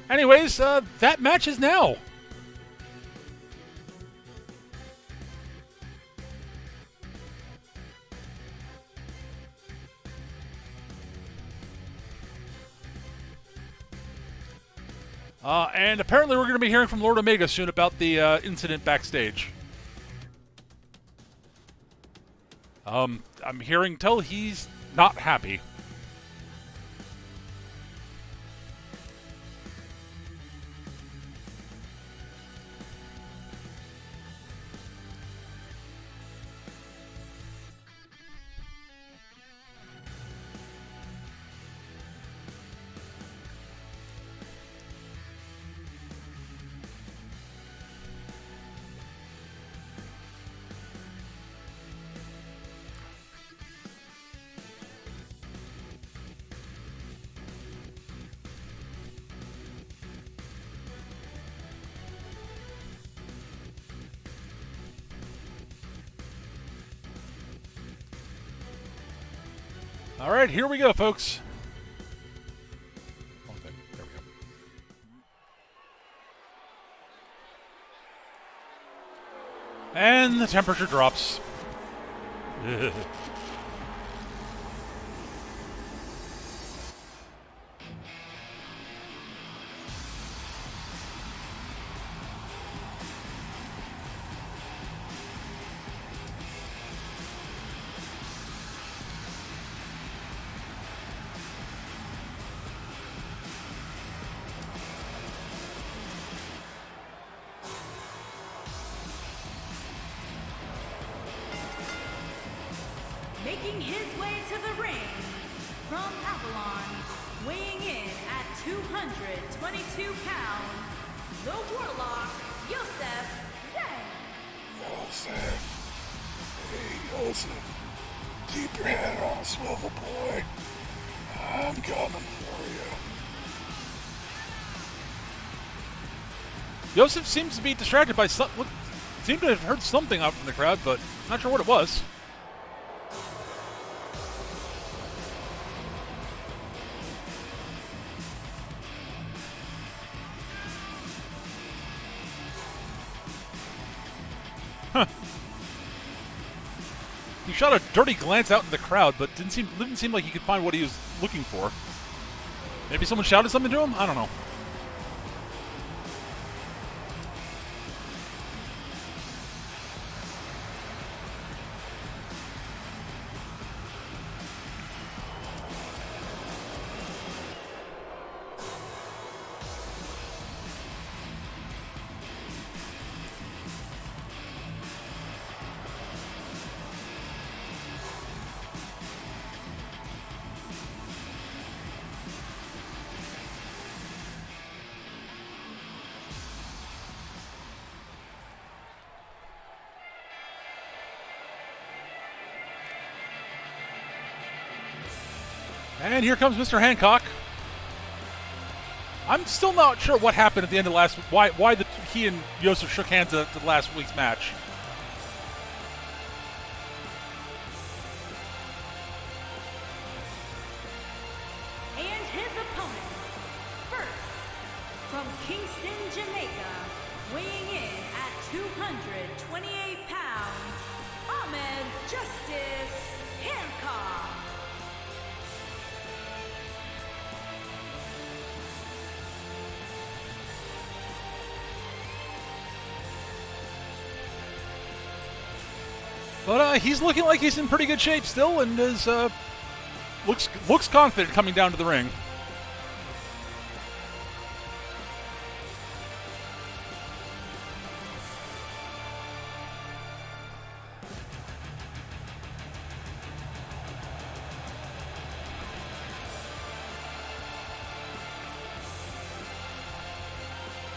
Anyways, that match is now. And apparently we're going to be hearing from Lord Omega soon about the incident backstage. I'm hearing tell he's not happy. All right, here we go, folks. Okay, there we go. And the temperature drops. Making his way to the ring from Avalon, weighing in at 222 pounds, the Warlock, Yosef Zeng. Yosef. Hey, Yosef. Keep your head on a swivel, boy. I'm coming for you. Yosef seems to be distracted by something. Seemed to have heard something out from the crowd, but not sure what it was. Huh. He shot a dirty glance out in the crowd, but didn't seem like he could find what he was looking for. Maybe someone shouted something to him? I don't know. And here comes Mr. Hancock. I'm still not sure what happened at the end of last. Why he and Yosef shook hands at the last week's match. And his opponent, first, from Kingston, Jamaica, weighing in at 228 pounds, Ahmed Justice Hancock. But he's looking like he's in pretty good shape still, and is looks confident coming down to the ring.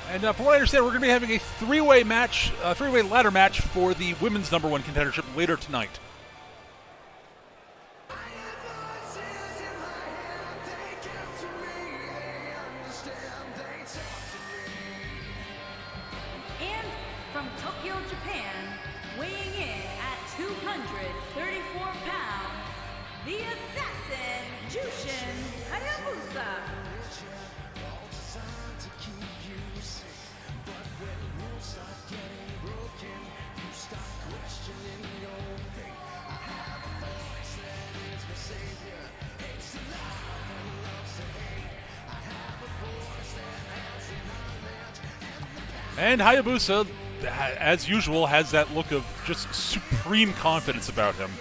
And from what I understand, we're going to be having a three-way ladder match for the women's #1 contendership later tonight. And from Tokyo, Japan, weighing in at 234 pounds, the assassin, Jushin Hayabusa. And Hayabusa, as usual, has that look of just supreme confidence about him.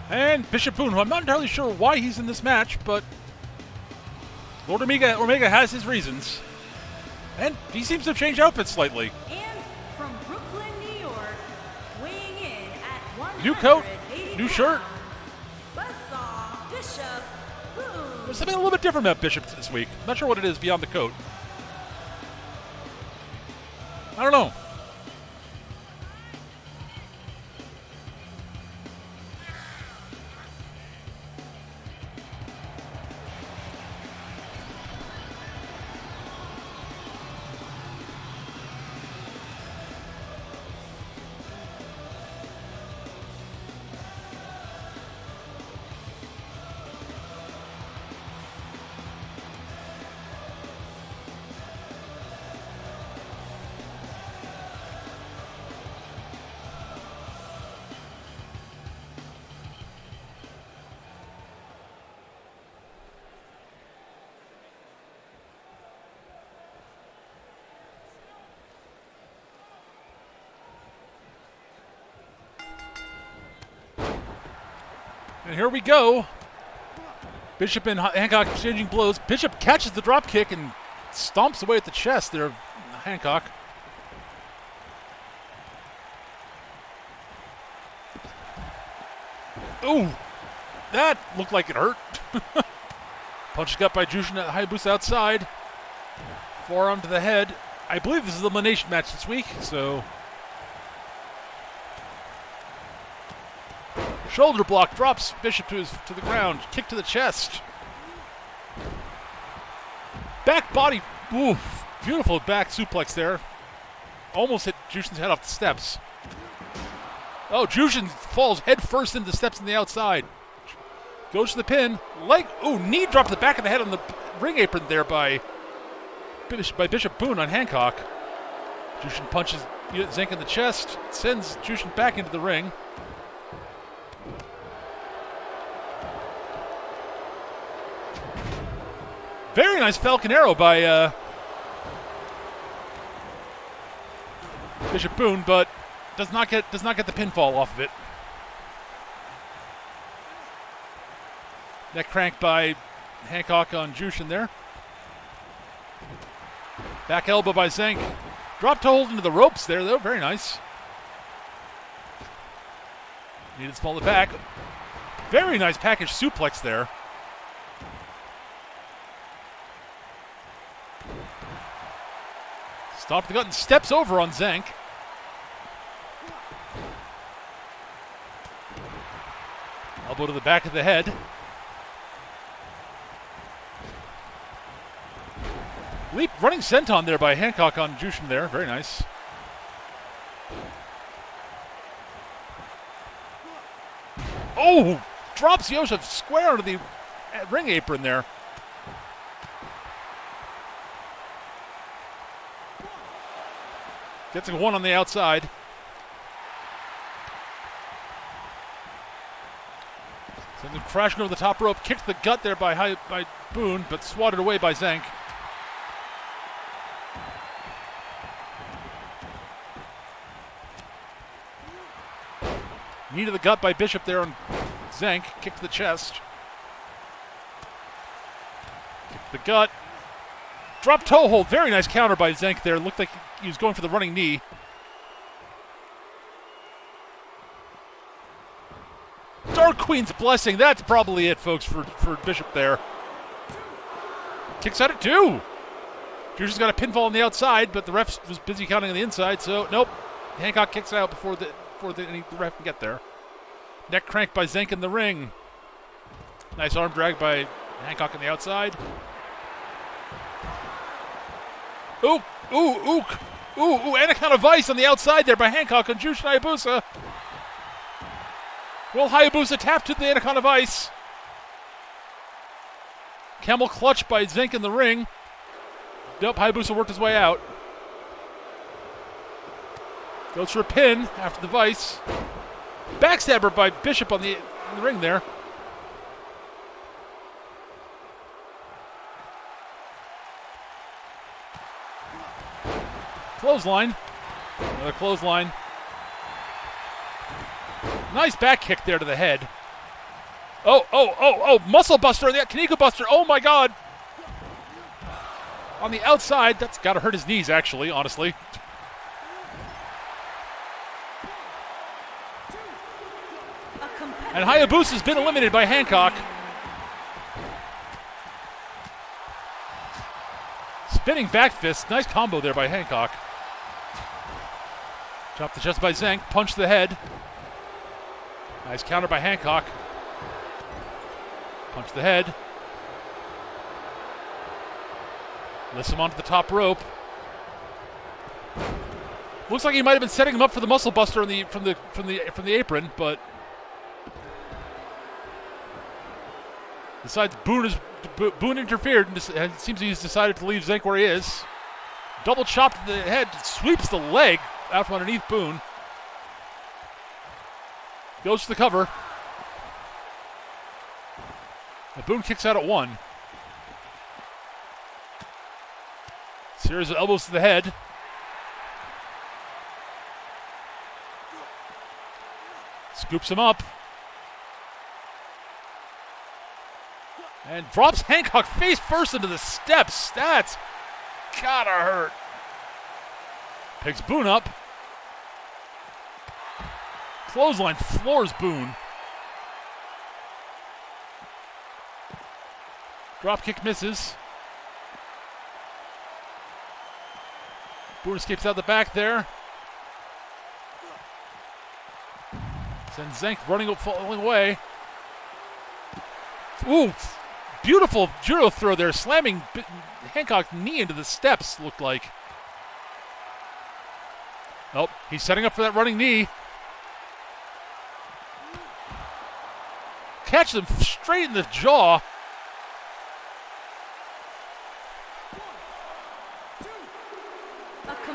And Bishop Boone, who I'm not entirely sure why he's in this match, but Omega has his reasons. And he seems to have changed outfits slightly. And New coat, new shirt. Buzzsaw Bishop Boone. There's something a little bit different about Bishop this week. Not sure what it is beyond the coat. I don't know. And here we go. Bishop and Hancock exchanging blows. Bishop catches the drop kick and stomps away at the chest there of Hancock. Ooh, that looked like it hurt. Punch got by Jushin Hayabusa outside. Forearm to the head. I believe this is the elimination match this week, so... Shoulder block drops Bishop to the ground. Kick to the chest. Back body. Oof. Beautiful back suplex there. Almost hit Jushin's head off the steps. Oh, Jushin falls head first into the steps on the outside. Goes to the pin. Knee drop to the back of the head on the ring apron there by Bishop Boone on Hancock. Jushin punches Zenk in the chest. Sends Jushin back into the ring. Very nice Falcon Arrow by Bishop Boone, but does not get the pinfall off of it. Neck crank by Hancock on Jushin there. Back elbow by Zenk. Drop toe hold into the ropes there, though. Very nice. Needed to fall the back. Very nice package suplex there. Stomp the gut and steps over on Zenk. Elbow to the back of the head. Running senton there by Hancock on Jushin there. Very nice. Oh! Drops Yosef square onto the ring apron there. Gets a one on the outside. Sends him crashing over the top rope. Kicked the gut there by Boone, but swatted away by Zenk. Knee to the gut by Bishop there on Zenk. Kick to the chest. Kick to the gut. Drop toe hold. Very nice counter by Zenk there. Looked like he was going for the running knee. Dark Queen's Blessing. That's probably it, folks, for Bishop there. Kicks out at two. Jushin's got a pinfall on the outside, but the ref was busy counting on the inside, so nope. Hancock kicks out before the ref can get there. Neck crank by Zenk in the ring. Nice arm drag by Hancock on the outside. Ook, Anaconda Vice on the outside there by Hancock on Jushin Hayabusa. Will Hayabusa tap to the Anaconda Vice? Camel clutch by Zenk in the ring. Nope, Hayabusa worked his way out. Goes for a pin after the Vice. Backstabber by Bishop in the ring there. Clothesline. Another clothesline. Nice back kick there to the head. Oh, muscle buster, that Kaneko buster, oh my god. On the outside, that's gotta hurt his knees actually, honestly. And Hayabusa's been eliminated by Hancock. Spinning back fist. Nice combo there by Hancock. Drop the chest by Zank. Punch the head. Nice counter by Hancock. Punch the head. Lifts him onto the top rope. Looks like he might have been setting him up for the muscle buster from the apron, but besides Boone interfered and it seems he's decided to leave Zank where he is. Double chop to the head, sweeps the leg out from underneath Boone. Goes to the cover. And Boone kicks out at 1. Series of elbows to the head. Scoops him up. And drops Hancock face first into the steps. That's gotta hurt. Picks Boone up. Clothesline floors Boone. Drop kick misses. Boone escapes out the back there. Sends Zank falling away. Ooh, beautiful judo throw there, slamming Hancock's knee into the steps, looked like. Nope, he's setting up for that running knee. Catches him straight in the jaw.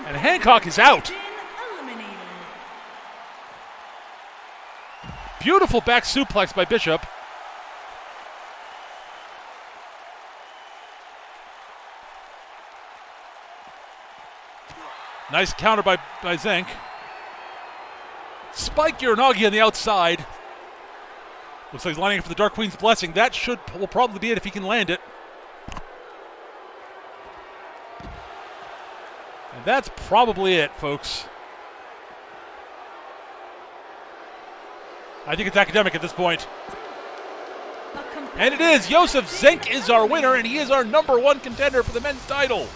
And Hancock is out. Beautiful back suplex by Bishop. Nice counter by Zank. Spike Uranagi on the outside. Looks like he's lining up for the Dark Queen's Blessing. That will probably be it if he can land it. And that's probably it, folks. I think it's academic at this point. And it is. Josef Zank is our winner, and he is our #1 contender for the men's title.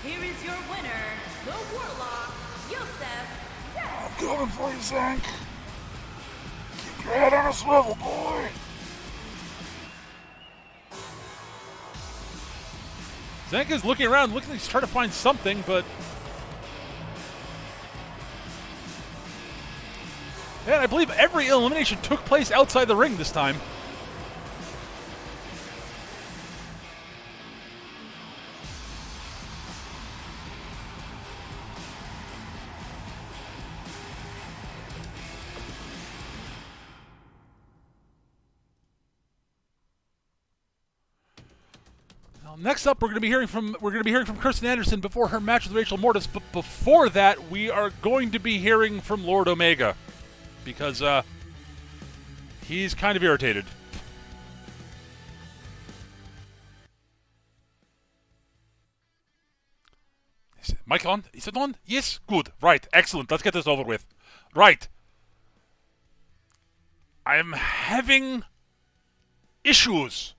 Here is your winner, the Warlock, Josef Zank. I'm coming for you, Zank. Keep your head on a swivel, boy. Zank is looking around, looking like he's trying to find something, but... And I believe every elimination took place outside the ring this time. Next up, we're going to be hearing from Kirsten Anderson before her match with Rachel Mortis. But before that, we are going to be hearing from Lord Omega, because he's kind of irritated. Is mic on? Is it on? Yes? Good. Right. Excellent. Let's get this over with. Right. I'm having issues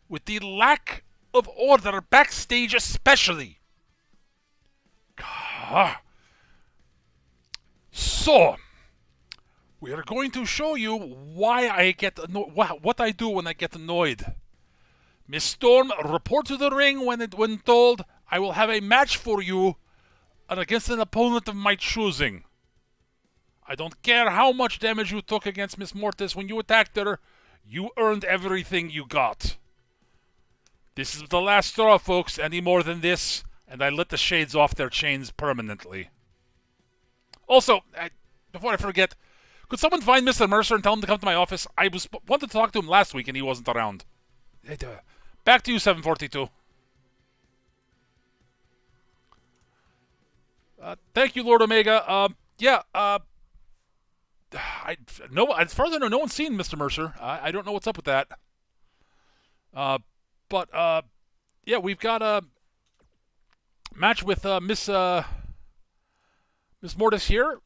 with the lack of order backstage, especially. So, we are going to show you why I get what I do when I get annoyed. Miss Storm, report to the ring when told. I will have a match for you against an opponent of my choosing. I don't care how much damage you took against Miss Mortis when you attacked her. You earned everything you got. This is the last straw, folks. Any more than this, and I let the shades off their chains permanently. Also, before I forget, could someone find Mr. Mercer and tell him to come to my office? I wanted to talk to him last week, and he wasn't around. Back to you, 742. Thank you, Lord Omega. As far as I know, no one's seen Mr. Mercer. I don't know what's up with that. But we've got a match with Miss Miss Mortis here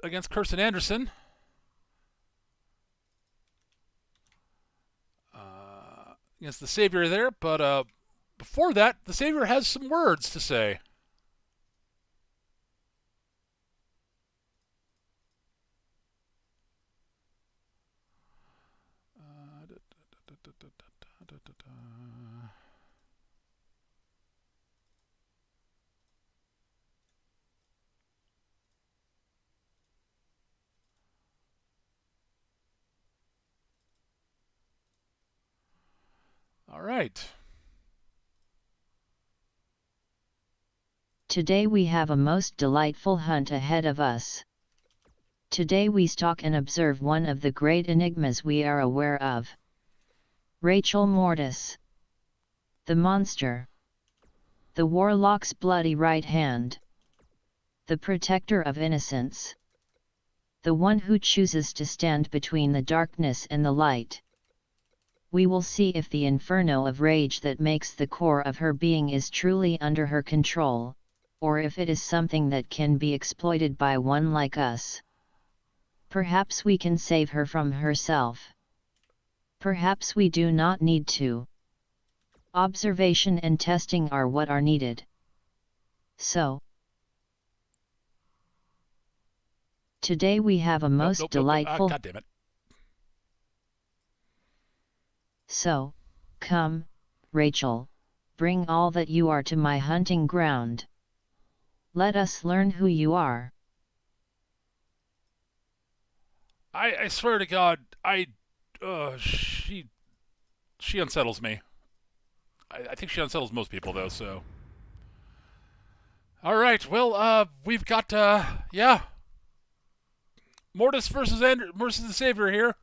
against Kirsten Anderson. Against the Savior there, but before that, the Savior has some words to say. All right. Today we have a most delightful hunt ahead of us. Today we stalk and observe one of the great enigmas we are aware of. Rachel Mortis. The monster. The warlock's bloody right hand. The protector of innocence. The one who chooses to stand between the darkness and the light. We will see if the inferno of rage that makes the core of her being is truly under her control, or if it is something that can be exploited by one like us. Perhaps we can save her from herself. Perhaps we do not need to. Observation and testing are what are needed. So, today we have a most delightful... God damn it. So, come, Rachel, bring all that you are to my hunting ground. Let us learn who you are. I swear to God, she unsettles me. I think she unsettles most people, though, so... All right, well, we've got, yeah. Mortis versus the Savior here.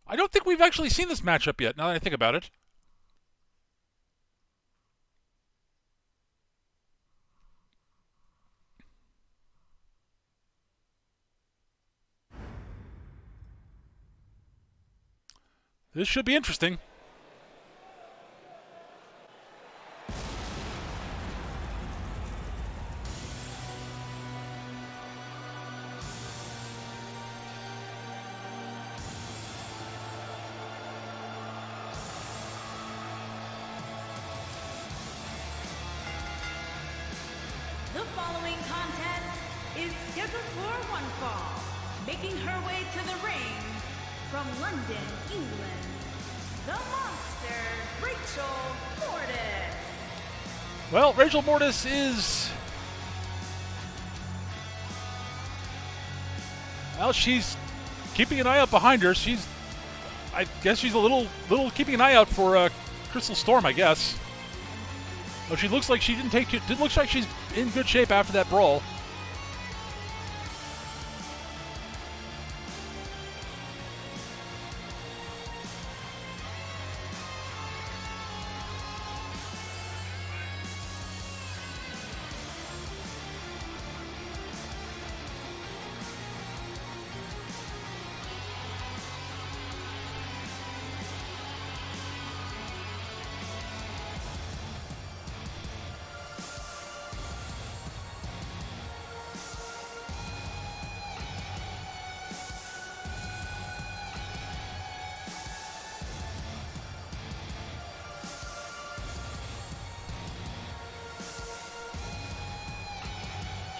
I don't think we've actually seen this matchup yet, now that I think about it. This should be interesting. The following contest is scheduled for one fall. Making her way to the ring from London, England, the monster, Rachel Mortis. Well, Rachel Mortis is... Well, she's keeping an eye out behind her. I guess she's a little keeping an eye out for Crystal Storm, I guess. Well, she looks like she didn't looks like she's in good shape after that brawl.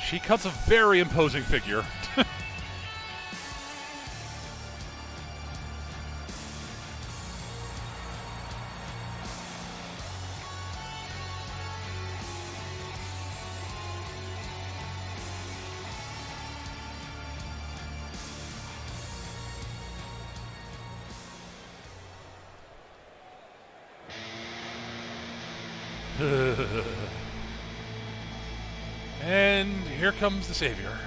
She cuts a very imposing figure. And here comes the Savior.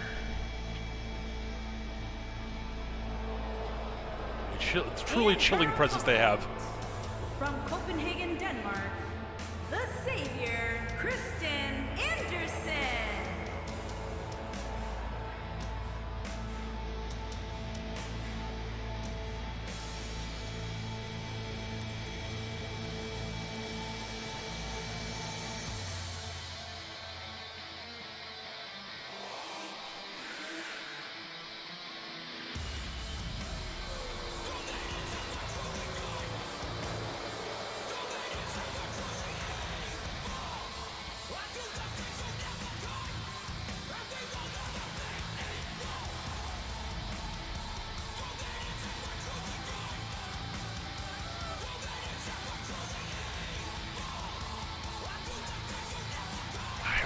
It's truly chilling presence they have. From Copenhagen, Denmark, the Savior, Kristen Anderson.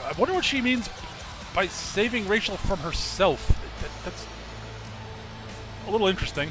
I wonder what she means by saving Rachel from herself. That's a little interesting.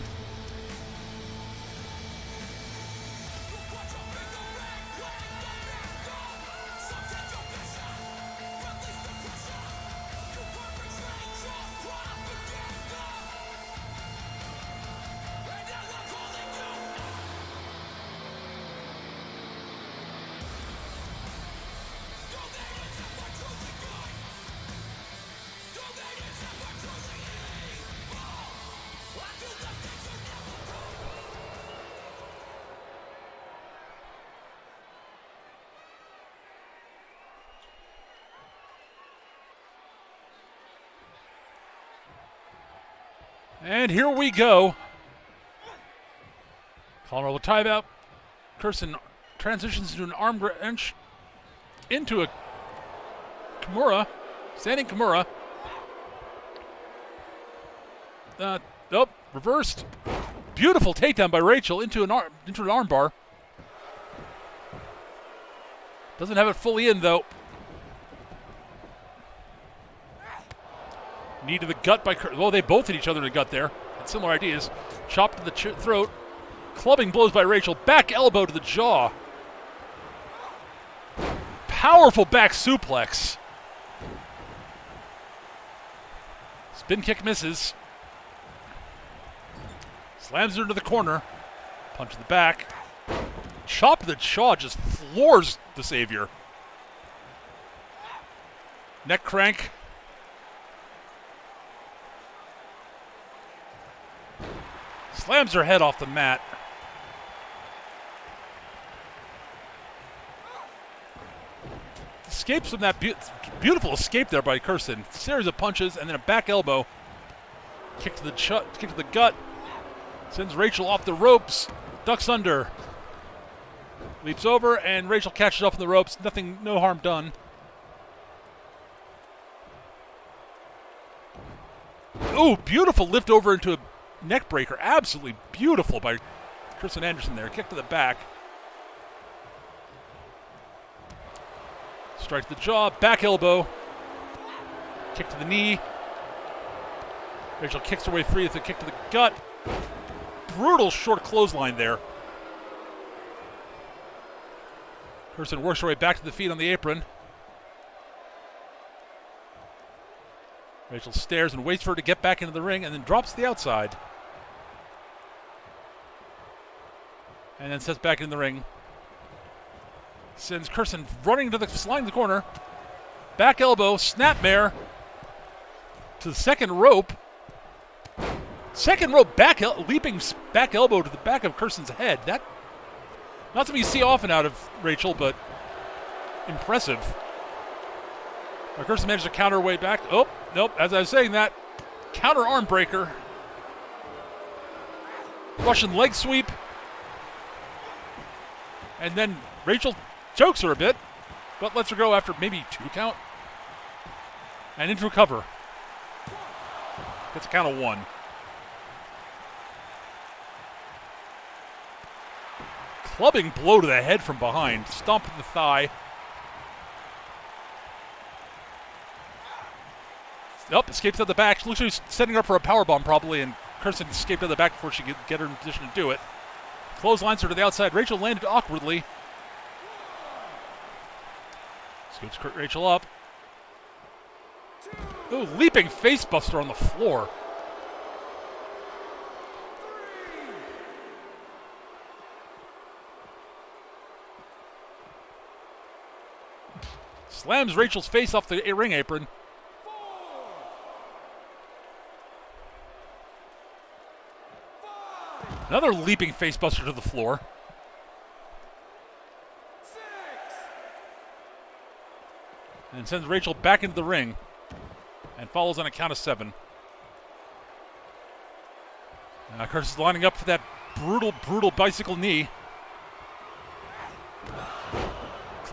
And here we go. Colorado timeout. Kirsten transitions into an arm wrench into a Kimura, standing Kimura. Nope, reversed. Beautiful takedown by Rachel into an arm bar. Doesn't have it fully in though. Knee to the gut by Kirsten. Well, they both hit each other in the gut there. Had similar ideas. Chop to the throat. Clubbing blows by Rachel. Back elbow to the jaw. Powerful back suplex. Spin kick misses. Slams her into the corner. Punch to the back. Chop to the jaw just floors the Savior. Neck crank. Slams her head off the mat. Escapes from that beautiful escape there by Kirsten. Series of punches and then a back elbow. Kick to the gut. Sends Rachel off the ropes. Ducks under. Leaps over and Rachel catches up in the ropes. No harm done. Ooh, beautiful lift over into a neck breaker. Absolutely beautiful by Kristen Anderson there. Kick to the back. Strike to the jaw. Back elbow. Kick to the knee. Rachel kicks her way free with a kick to the gut. Brutal short clothesline there. Kirsten works her way back to the feet on the apron. Rachel stares and waits for her to get back into the ring and then drops to the outside. And then sets back in the ring. Sends Kirsten running to sliding the corner. Back elbow, snapmare to the second rope. Second rope leaping back elbow to the back of Kirsten's head. That not something you see often out of Rachel, but impressive. Kirsten managed to counter her way back. Oh, nope. As I was saying that, counter arm breaker. Russian leg sweep. And then Rachel chokes her a bit, but lets her go after maybe 2 count. And into a cover. Gets a count of 1. Clubbing blow to the head from behind. Stomp to the thigh. Nope, escapes out the back. Looks like she's setting her up for a powerbomb probably, and Kirsten escaped out the back before she could get her in position to do it. Clotheslines her to the outside. Rachel landed awkwardly. Scoops Rachel up. Ooh, leaping facebuster on the floor. Slams Rachel's face off the ring apron. Another leaping facebuster to the floor. And sends Rachel back into the ring. And follows on a count of 7. Curtis is lining up for that brutal bicycle knee.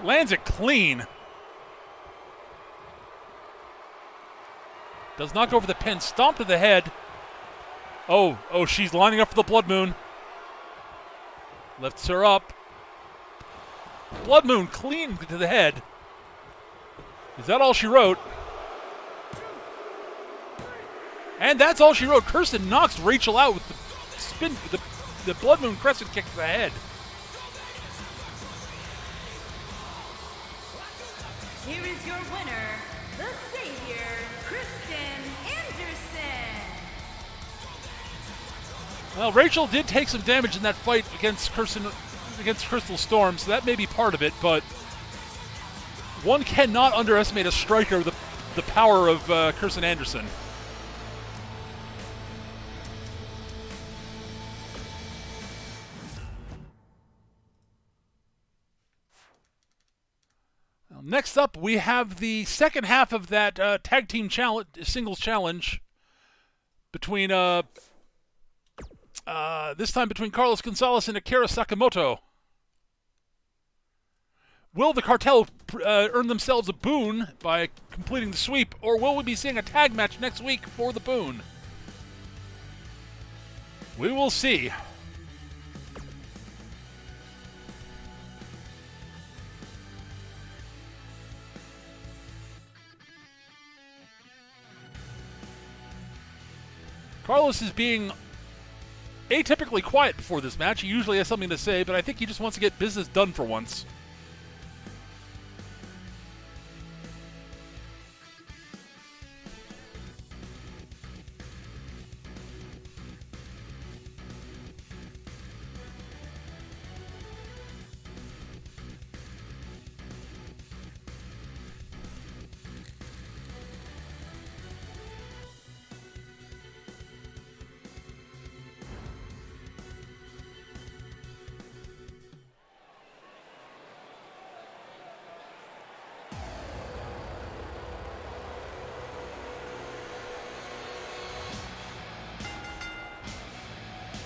Lands it clean. Does not go over the pin. Stomp to the head. Oh, she's lining up for the Blood Moon. Lifts her up. Blood Moon clean to the head. Is that all she wrote? And that's all she wrote. Kirsten knocks Rachel out with the spin, the Blood Moon Crescent kick to the head. Here is your winner, the Savior, Kristen Anderson. Well, Rachel did take some damage in that fight against Crystal Storm, so that may be part of it, but one cannot underestimate a striker, the power of Kirsten Anderson. Next up, we have the second half of that tag team singles challenge between this time between Carlos Gonzalez and Akira Sakamoto. Will the cartel earn themselves a boon by completing the sweep, or will we be seeing a tag match next week for the boon? We will see. Carlos is being atypically quiet before this match. He usually has something to say, but I think he just wants to get business done for once.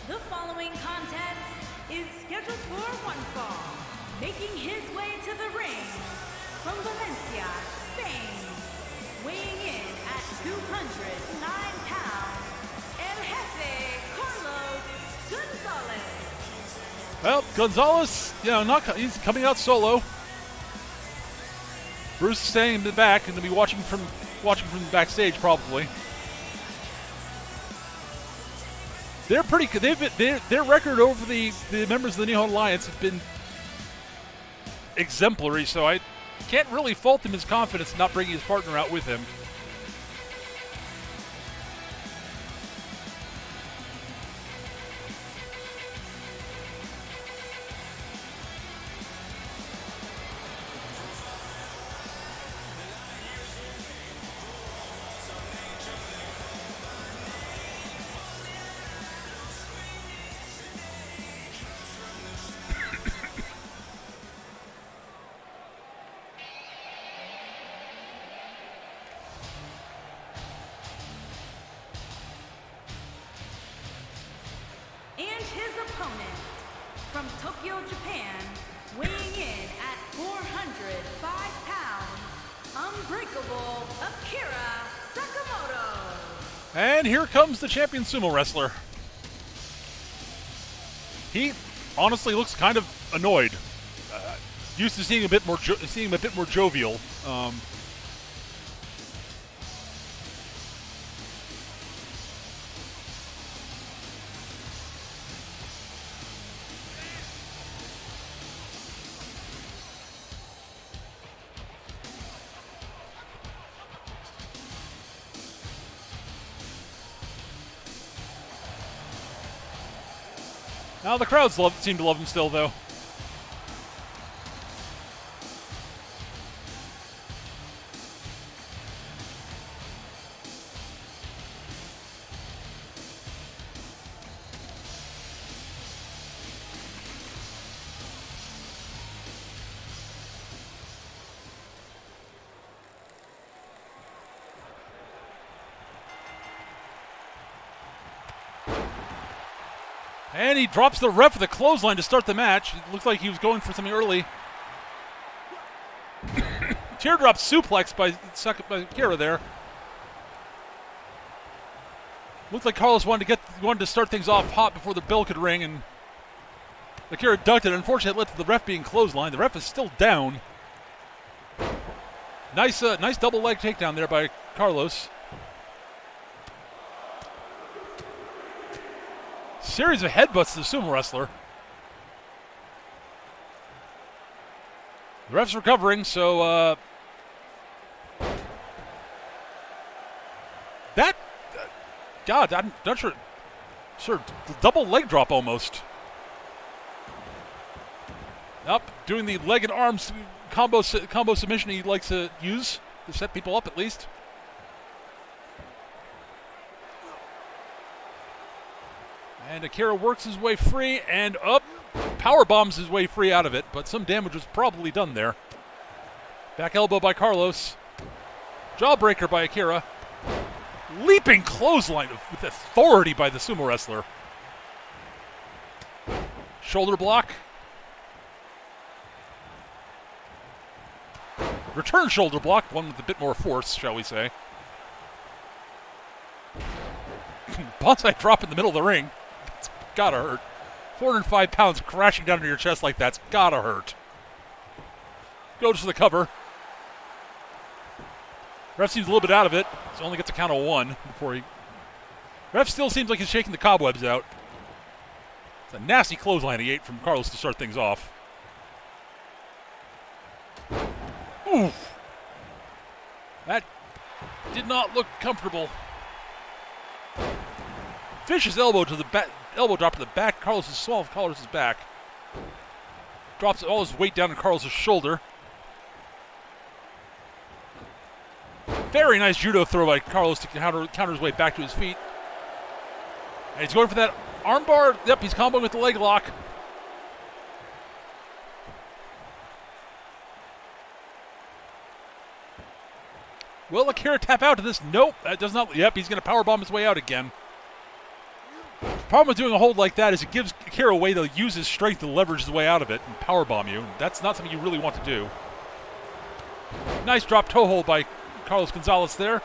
The following contest is scheduled for one fall. Making his way to the ring from Valencia, Spain, weighing in at 209 pounds, El Jefe Carlos Gonzalez. Well, Gonzalez, he's coming out solo. Bruce is staying in the back and to be watching from the backstage probably. They're pretty good. Their record over the members of the Nihon Alliance has been exemplary, so I can't really fault him his confidence in not bringing his partner out with him. And his opponent, from Tokyo, Japan, weighing in at 405 pounds, unbreakable Akira Sakamoto. And here comes the champion sumo wrestler. He honestly looks kind of annoyed. Used to seeing him a bit more jovial. Now the crowds seem to love him still, though. And he drops the ref with a clothesline to start the match. It looks like he was going for something early. Teardrop suplex by Akira there. Looked like Carlos wanted to start things off hot before the bell could ring, and Akira ducked it. Unfortunately, it led to the ref being clotheslined. The ref is still down. Nice double leg takedown there by Carlos. Series of headbutts to the sumo wrestler. The ref's recovering, so that God, I'm not sure. Sure, double leg drop almost. Up, doing the leg and arms combo submission he likes to use to set people up at least. And Akira works his way free and up. Power bombs his way free out of it, but some damage was probably done there. Back elbow by Carlos. Jawbreaker by Akira. Leaping clothesline with authority by the sumo wrestler. Shoulder block. Return shoulder block, one with a bit more force, shall we say. Bonsai drop in the middle of the ring. It's gotta hurt. 405 pounds crashing down into your chest like that's gotta hurt. Goes for the cover. Ref seems a little bit out of it. So only gets a count of one before he... Ref still seems like he's shaking the cobwebs out. It's a nasty clothesline he ate from Carlos to start things off. Oof. That did not look comfortable. Vicious elbow to the back, elbow drop to the back. Carlos is small of Carlos' back. Drops all his weight down on Carlos' shoulder. Very nice judo throw by Carlos to counter his way back to his feet. And he's going for that armbar. Yep, he's comboing with the leg lock. Will Akira tap out to this? Nope, that does not. Yep, he's going to powerbomb his way out again. The problem with doing a hold like that is it gives Akira a way to use his strength to leverage his way out of it and powerbomb you. That's not something you really want to do. Nice drop toe hold by Carlos Gonzalez there.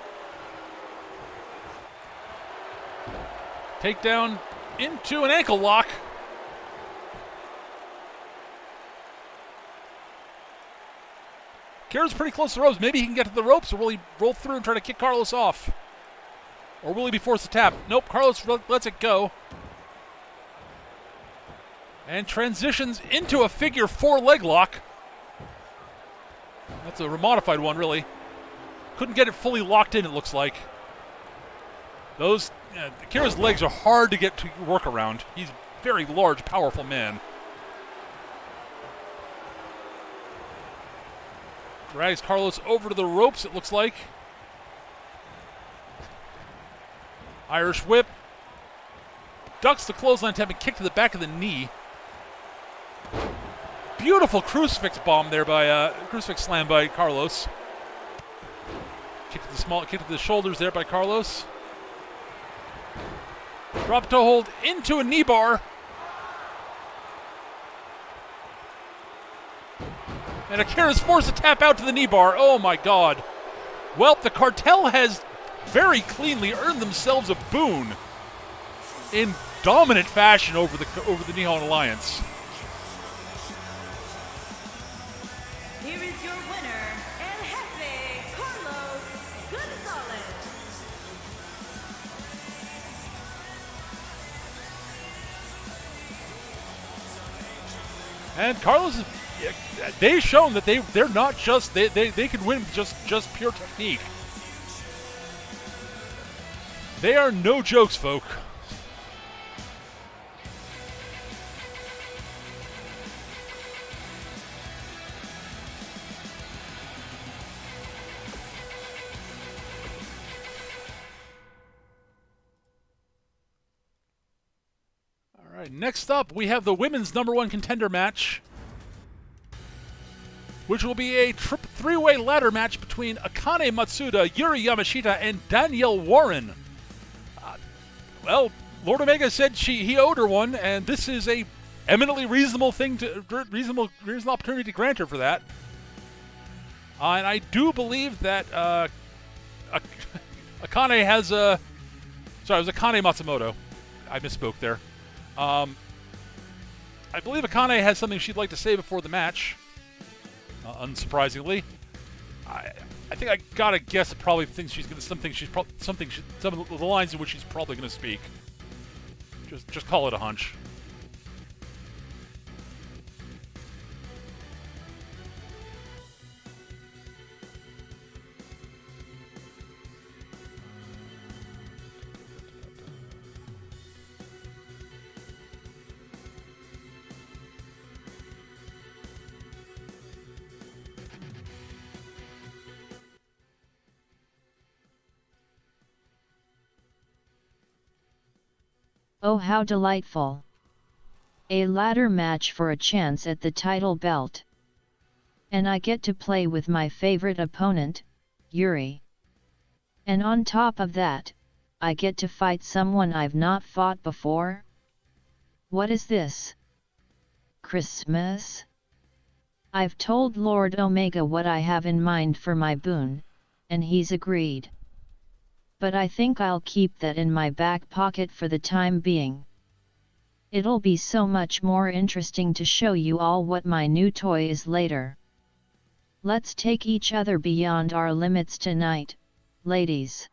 Takedown into an ankle lock. Akira's pretty close to the ropes. Maybe he can get to the ropes, or will he roll through and try to kick Carlos off? Or will he be forced to tap? Nope, Carlos lets it go. And transitions into a figure four leg lock. That's a modified one, really. Couldn't get it fully locked in, it looks like. Akira's legs are hard to get to work around. He's a very large, powerful man. Drags Carlos over to the ropes, it looks like. Irish whip. Ducks the clothesline attempt and kick to the back of the knee. Beautiful crucifix bomb there by crucifix slam by Carlos. Kick to the shoulders there by Carlos. Drop toe hold into a knee bar. And Akira's forced to tap out to the knee bar. Oh my God. Well, the cartel has very cleanly earned themselves a boon in dominant fashion over the Nihon Alliance. Here is your winner, El Jefe, Carlos Gonzalez. And Carlos is... They've shown that they're not just... They can win with just pure technique. They are no jokes, folk. All right, next up, we have the women's #1 contender match, which will be a three-way ladder match between Akane Matsuda, Yuri Yamashita, and Danielle Warren. Well, Lord Omega said he owed her one, and this is a eminently reasonable reasonable opportunity to grant her for that. And I do believe that Akane has a... Sorry, it was Akane Matsumoto. I misspoke there. I believe Akane has something she'd like to say before the match. Unsurprisingly. I think I gotta guess it probably thinks she's gonna some of the lines in which she's probably gonna speak. Just call it a hunch. Oh, how delightful! A ladder match for a chance at the title belt. And I get to play with my favorite opponent, Yuri. And on top of that, I get to fight someone I've not fought before? What is this? Christmas? I've told Lord Omega what I have in mind for my boon, and he's agreed. But I think I'll keep that in my back pocket for the time being. It'll be so much more interesting to show you all what my new toy is later. Let's take each other beyond our limits tonight, ladies.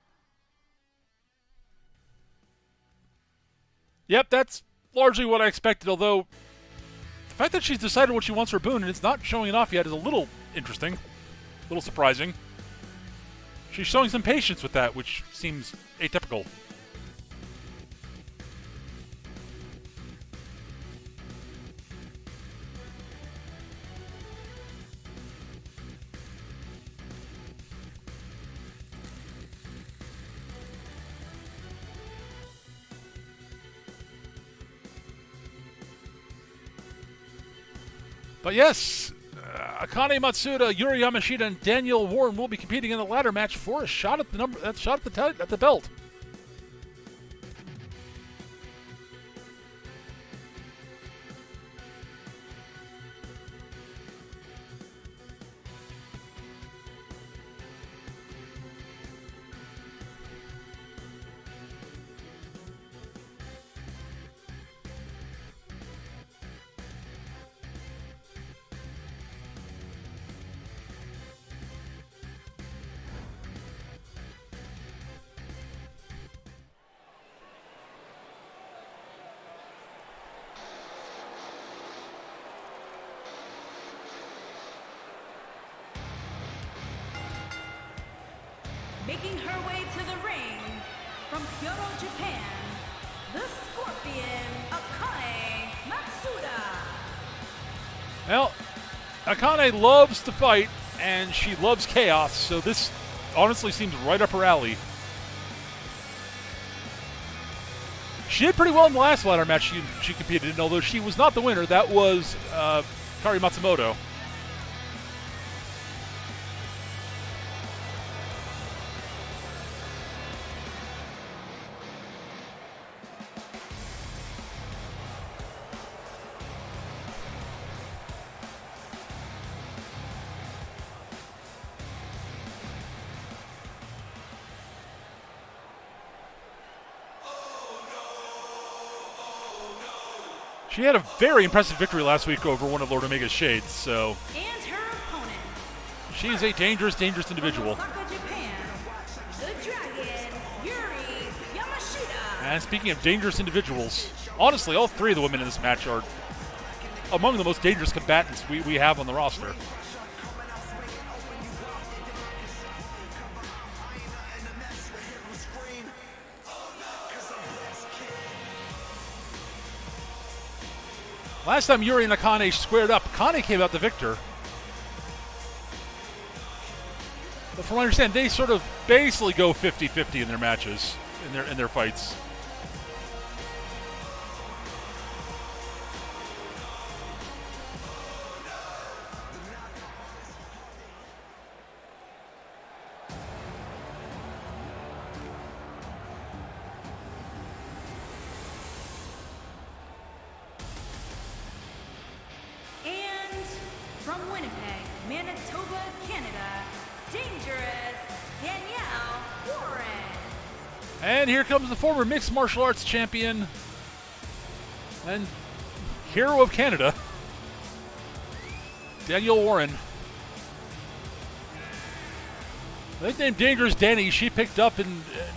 Yep, that's largely what I expected, although the fact that she's decided what she wants for boon and it's not showing it off yet is a little interesting, a little surprising. She's showing some patience with that, which seems atypical. But yes, Akane Matsuda, Yuri Yamashita, and Daniel Warren will be competing in the ladder match for a shot at the belt. Making her way to the ring from Kyoto, Japan, the Scorpion, Akane Matsuda. Well, Akane loves to fight, and she loves chaos, so this honestly seems right up her alley. She did pretty well in the last ladder match she competed in, although she was not the winner. That was Kari Matsumoto. She had a very impressive victory last week over one of Lord Omega's shades, so And her opponent, she's a dangerous, dangerous individual. from Osaka, Japan, the Dragon, Yuri Yamashita. And speaking of dangerous individuals, honestly, all three of the women in this match are among the most dangerous combatants we have on the roster. Last time Yuri and Akane squared up, Akane came out the victor. But from what I understand, they sort of basically go 50-50 in their matches, in their fights. And from Winnipeg, Manitoba, Canada, Dangerous Danielle Warren. And here comes the former mixed martial arts champion and hero of Canada, Danielle Warren. The nickname Dangerous Danny she picked up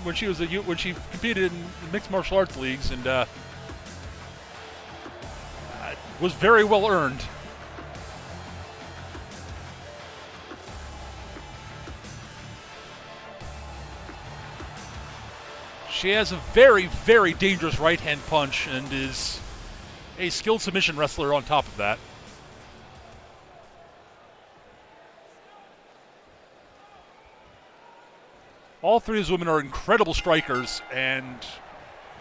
when she competed in mixed martial arts leagues, and was very well earned. She has a very, very dangerous right-hand punch and is a skilled submission wrestler on top of that. All three of these women are incredible strikers and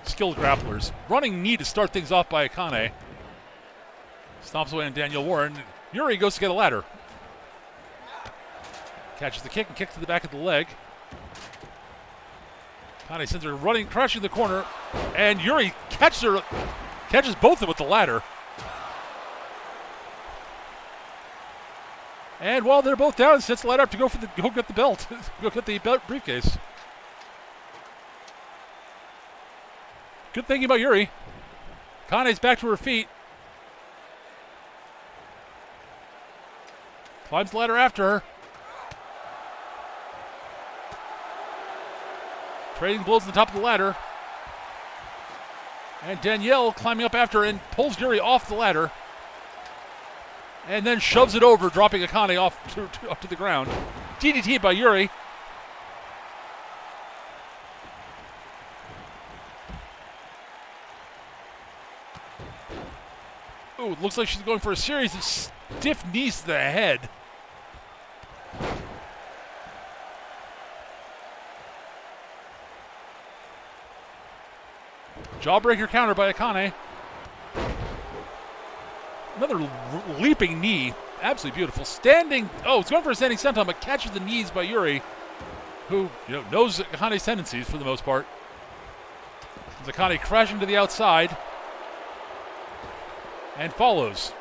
skilled grapplers. Running knee to start things off by Akane. Stomps away on Danielle Warren. Yuri goes to get a ladder. Catches the kick and kicks to the back of the leg. Akane sends her running, crashing the corner, and Yuri catches both of them with the ladder. And while they're both down, sets the ladder up to go get the belt, go get the briefcase. Good thinking about Yuri. Akane's back to her feet. Climbs the ladder after her. Trading blows to the top of the ladder. And Danielle climbing up after her and pulls Yuri off the ladder. And then shoves it over, dropping Akane off to the ground. DDT by Yuri. Ooh, looks like she's going for a series of stiff knees to the head. Jawbreaker counter by Akane. Another leaping knee. Absolutely beautiful. Standing. Oh, it's going for a standing senton, but catches the knees by Yuri, who knows Akane's tendencies for the most part. Akane crashing to the outside. And follows.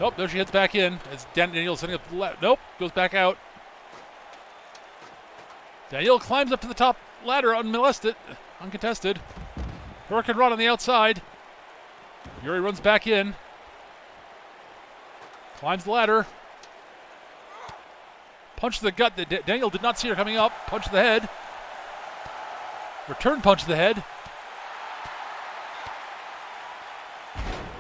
Oh, there she heads back in. As Danielle setting up the left. Nope, goes back out. Danielle climbs up to the top ladder unmolested, uncontested. Hurricane Rod on the outside. Yuri runs back in. Climbs the ladder. Punch to the gut. Danielle did not see her coming up. Punch to the head. Return punch to the head.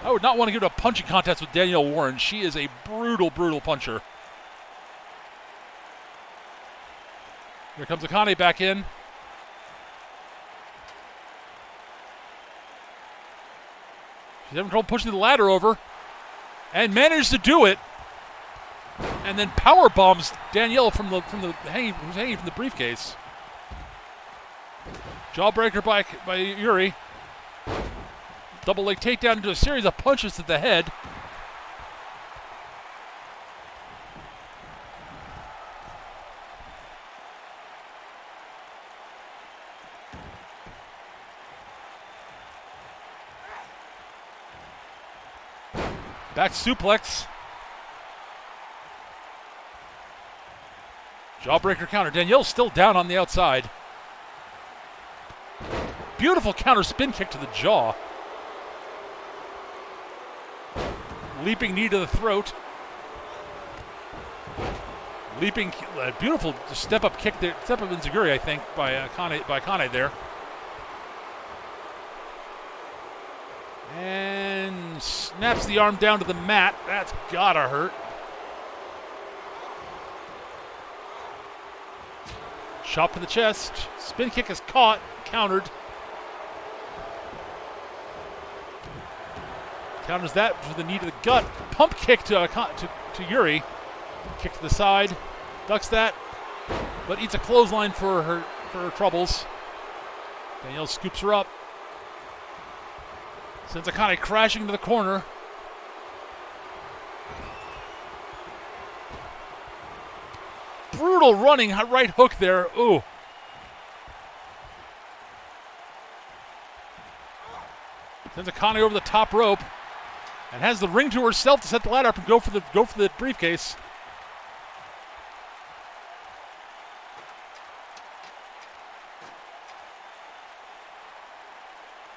I would not want to get into a punching contest with Danielle Warren. She is a brutal, brutal puncher. Here comes Akane back in. She's having trouble pushing the ladder over. And manages to do it. And then power bombs Danielle from the hanging from the briefcase. Jawbreaker by Yuri. Double leg takedown into a series of punches to the head. Back suplex. Jawbreaker counter. Danielle's still down on the outside. Beautiful counter spin kick to the jaw. Leaping knee to the throat. Leaping, beautiful step-up kick there. Step-up enziguri, I think, by Akane there. And snaps the arm down to the mat. That's gotta hurt. Chop to the chest. Spin kick is caught, countered. Counters that with the knee to the gut. Pump kick to Yuri. Kick to the side. Ducks that. But eats a clothesline for her troubles. Danielle scoops her up. Sends Akane crashing to the corner. Brutal running right hook there. Ooh. Sends Akane over the top rope. And has the ring to herself to set the ladder up and go for the briefcase.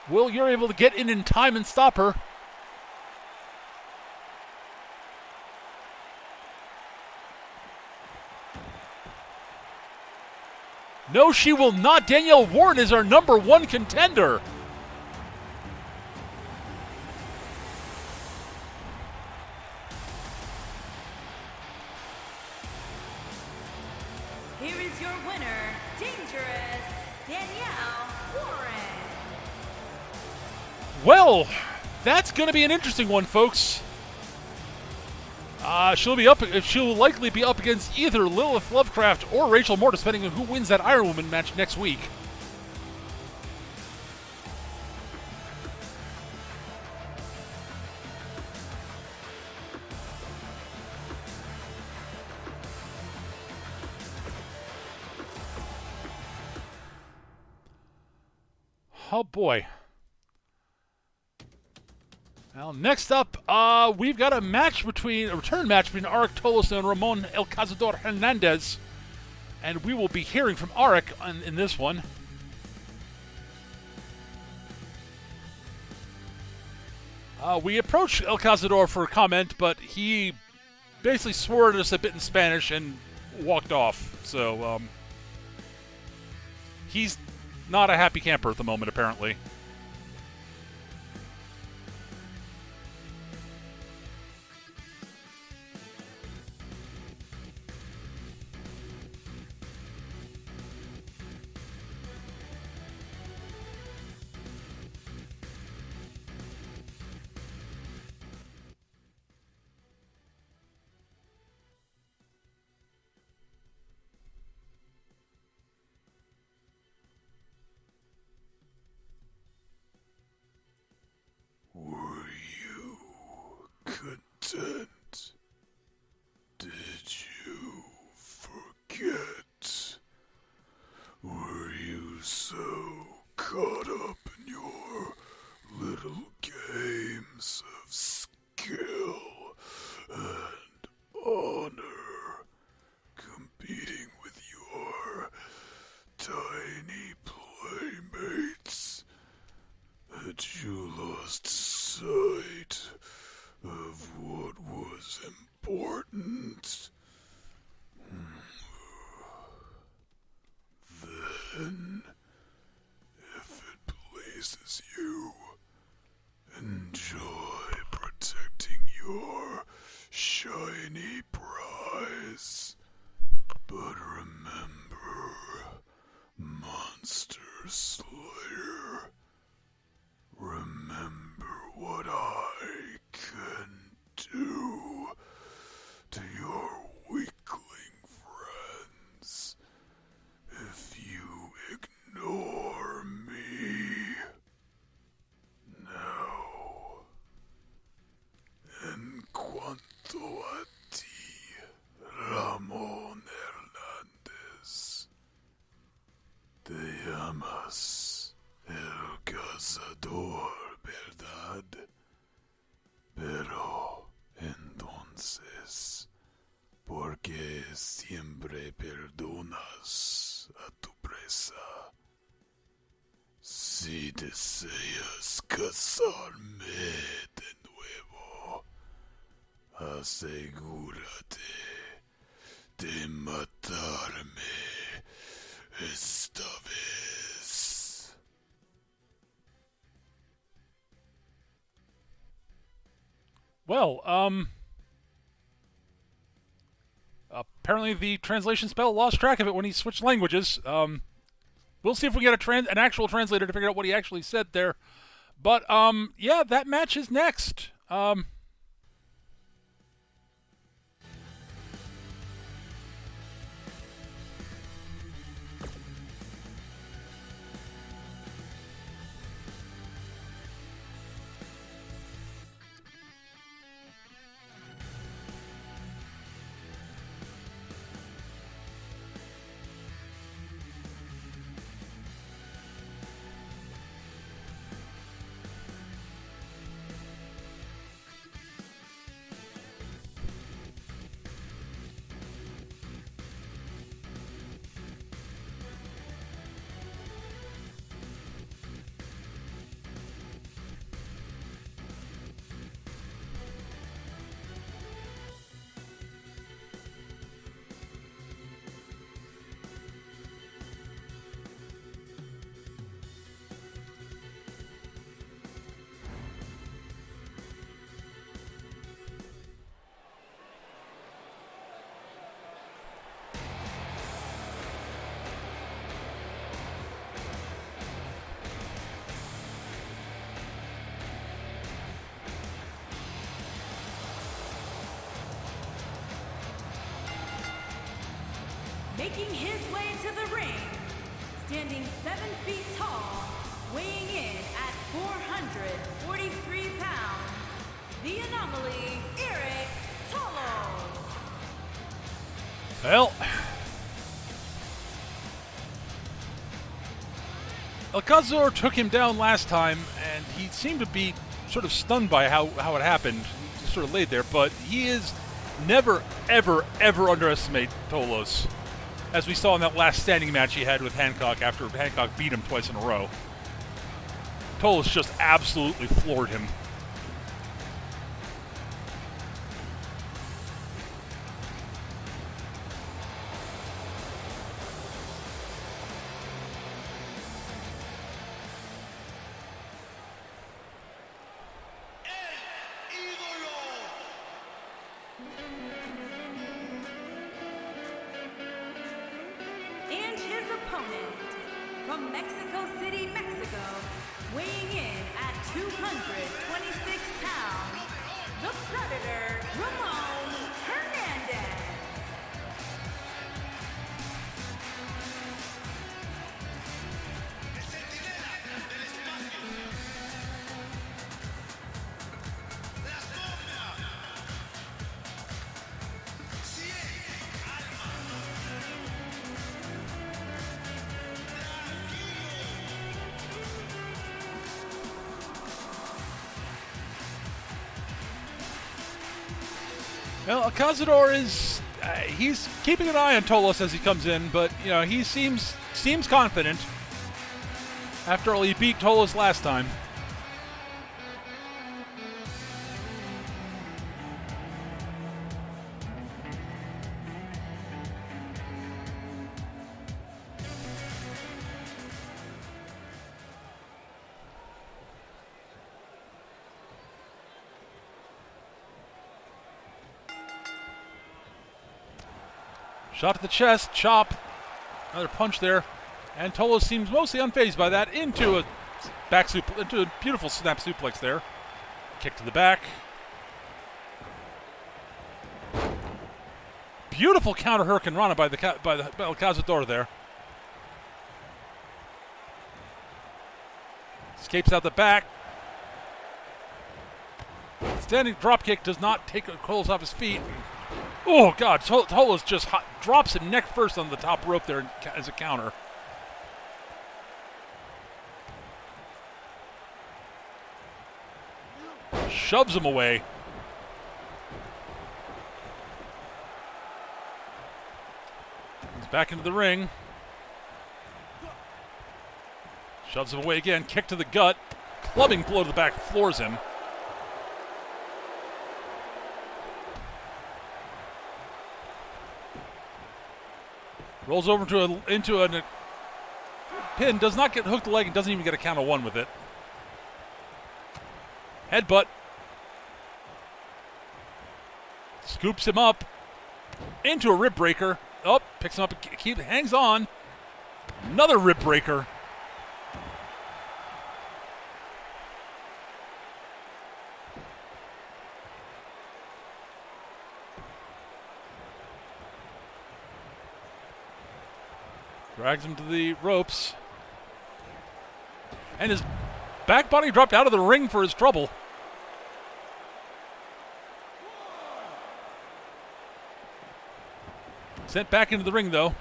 Will Yuri able to get in time and stop her? No, she will not. Danielle Warren is our number 1 contender. Here is your winner, Dangerous Danielle Warren. Well, that's going to be an interesting one, folks. She'll likely be up against either Lilith Lovecraft or Rachel Moore, depending on who wins that Iron Woman match next week. Oh boy. Well, next up, we've got a return match between Arik Tolos and Ramon El Cazador Hernandez. And we will be hearing from Arik in this one. We approached El Cazador for a comment, but he basically swore at us a bit in Spanish and walked off. So, he's not a happy camper at the moment, apparently. Were you content? Did you forget? Were you so caught up in your little games of skill and honor, competing with your tiny playmates, that you lost sight of what was important? Then, if it pleases you, enjoy protecting your shiny prize. But remember, Monster Slayer, remember what I can do to your weakling friends if you ignore me. Now, en cuanto a ti, Ramon Hernández, te llamas El Cazador, ¿verdad? Pero entonces, ¿por qué siempre perdonas a tu presa? Si deseas cazarme de nuevo, asegúrate de matarme esta vez. Well, apparently the translation spell lost track of it when he switched languages. We'll see if we get an actual translator to figure out what he actually said there. But, yeah, that match is next. Making his way to the ring, standing 7 feet tall, weighing in at 443 pounds, the anomaly, Eric Tolos. Well, Alcazar took him down last time, and he seemed to be sort of stunned by how it happened. He just sort of laid there, but he is never, ever, ever underestimate Tolos, as we saw in that last standing match he had with Hancock after Hancock beat him twice in a row. Tolos just absolutely floored him. And his opponent, from Mexico City, Mexico, weighing in at 226 pounds, the Predator, Ramon Hernandez. Well, Cazador is he's keeping an eye on Tolos as he comes in, but you know he seems confident. After all, he beat Tolos last time. Shot to the chest, chop, another punch there, and Tolos seems mostly unfazed by that. Into a into a beautiful snap suplex there. Kick to the back. Beautiful counter Hurricane Rana by El Cazador there. Escapes out the back. Standing drop kick does not take Tolos off his feet. Oh, God. Tolos just drops him neck first on the top rope there as a counter. Shoves him away. He's back into the ring. Shoves him away again. Kick to the gut. Clubbing blow to the back. Floors him. Rolls over into a pin, does not get hooked the leg, and doesn't even get a count of one with it. Headbutt. Scoops him up into a rib breaker. Oh, picks him up, hangs on. Another rib breaker. Drags him to the ropes. And his back body dropped out of the ring for his trouble. Sent back into the ring, though.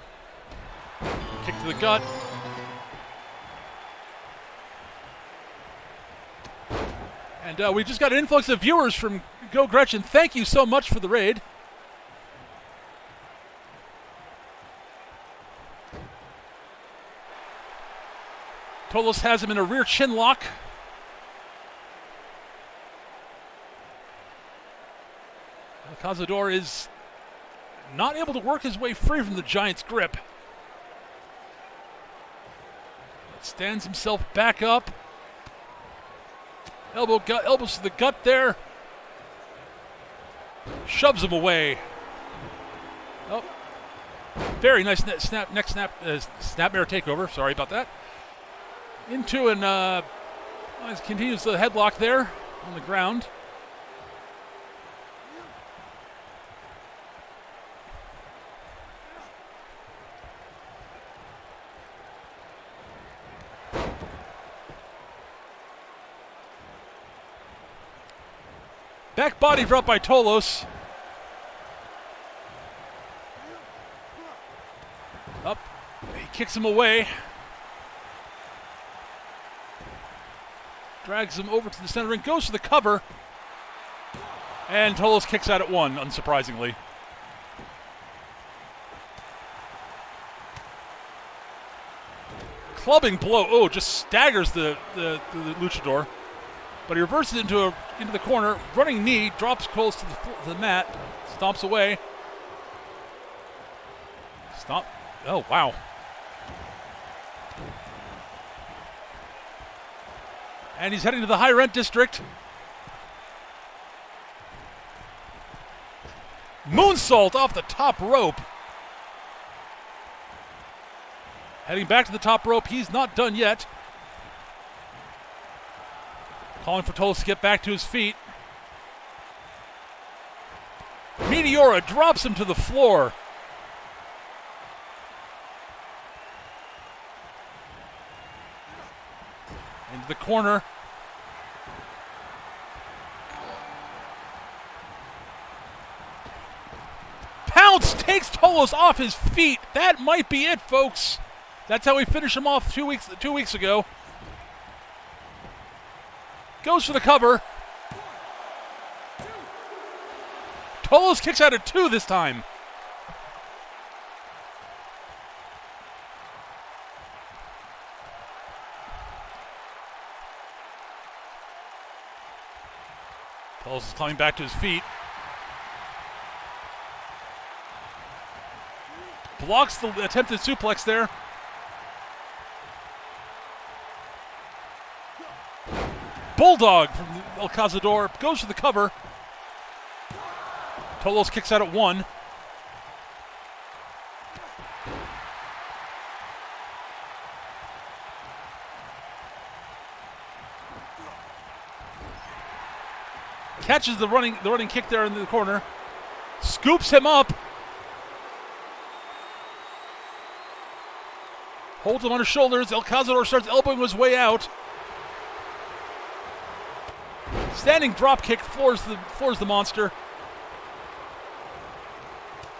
Kick to the gut. And we just got an influx of viewers from Go Gretchen. Thank you so much for the raid. Tolos has him in a rear chin lock. Cazador is not able to work his way free from the Giant's grip. Stands himself back up. Elbows to the gut there. Shoves him away. Oh, very nice snapmare takeover. Sorry about that. Into an continues the headlock there on the ground. Back body drop by Tolos. Up. He kicks him away. Drags him over to the center ring. Goes for the cover. And Tolos kicks out at 1, unsurprisingly. Clubbing blow. Oh, just staggers the luchador. But he reverses into the corner. Running knee. Drops close to the mat. Stomps away. Stomp. Oh, wow. And he's heading to the high rent district. Moonsault off the top rope. Heading back to the top rope. He's not done yet. Calling for Tolos to get back to his feet. Meteora drops him to the floor. Into the corner. Pounce takes Tolos off his feet. That might be it, folks. That's how we finished him off 2 weeks ago. Goes for the cover. Tolos kicks out at 2 this time. Tolos is climbing back to his feet. Blocks the attempted suplex there. Bulldog from El Cazador goes for the cover. Tolos kicks out at 1. Catches the running kick there in the corner. Scoops him up. Holds him on his shoulders. El Cazador starts elbowing his way out. Standing drop kick floors the monster.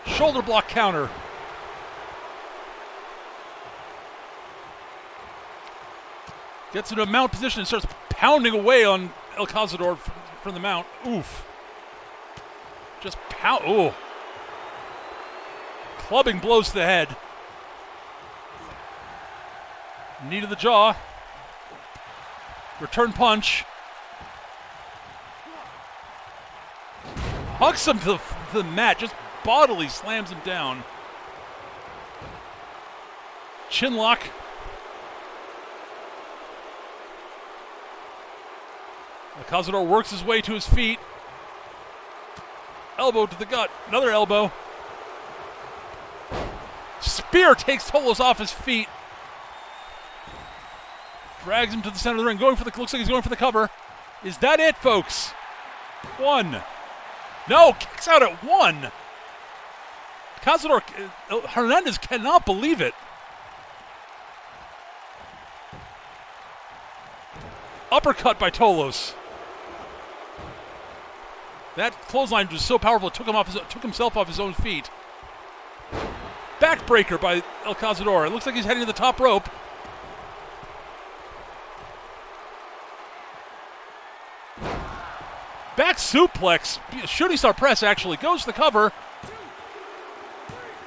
Shoulder block counter. Gets into a mount position and starts pounding away on El Cazador from the mount. Oof. Just pound. Oh. Clubbing blows to the head. Knee to the jaw. Return punch. Hucks him to the mat, just bodily slams him down. Chin lock. El Cazador works his way to his feet. Elbow to the gut. Another elbow. Spear takes Tolos off his feet. Drags him to the center of the ring. Looks like he's going for the cover. Is that it, folks? 1. No, kicks out at 1. Cazador, Hernandez cannot believe it. Uppercut by Tolos. That clothesline was so powerful it took himself off his own feet. Backbreaker by El Cazador. It looks like he's heading to the top rope. Back suplex, shooting star press actually, goes to the cover.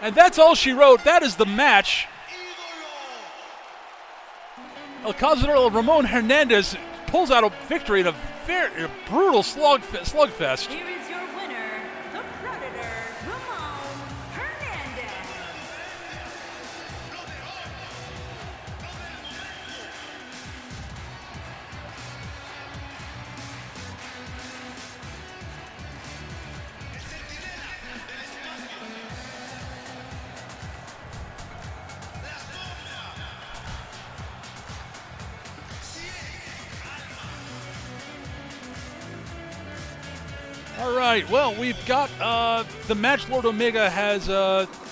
And that's all she wrote. That is the match. El Cazador, Ramon Hernandez pulls out a victory in a very brutal slugfest. Here is your winner, the Predator, Ramon Hernandez. All right, well, we've got the match Lord Omega has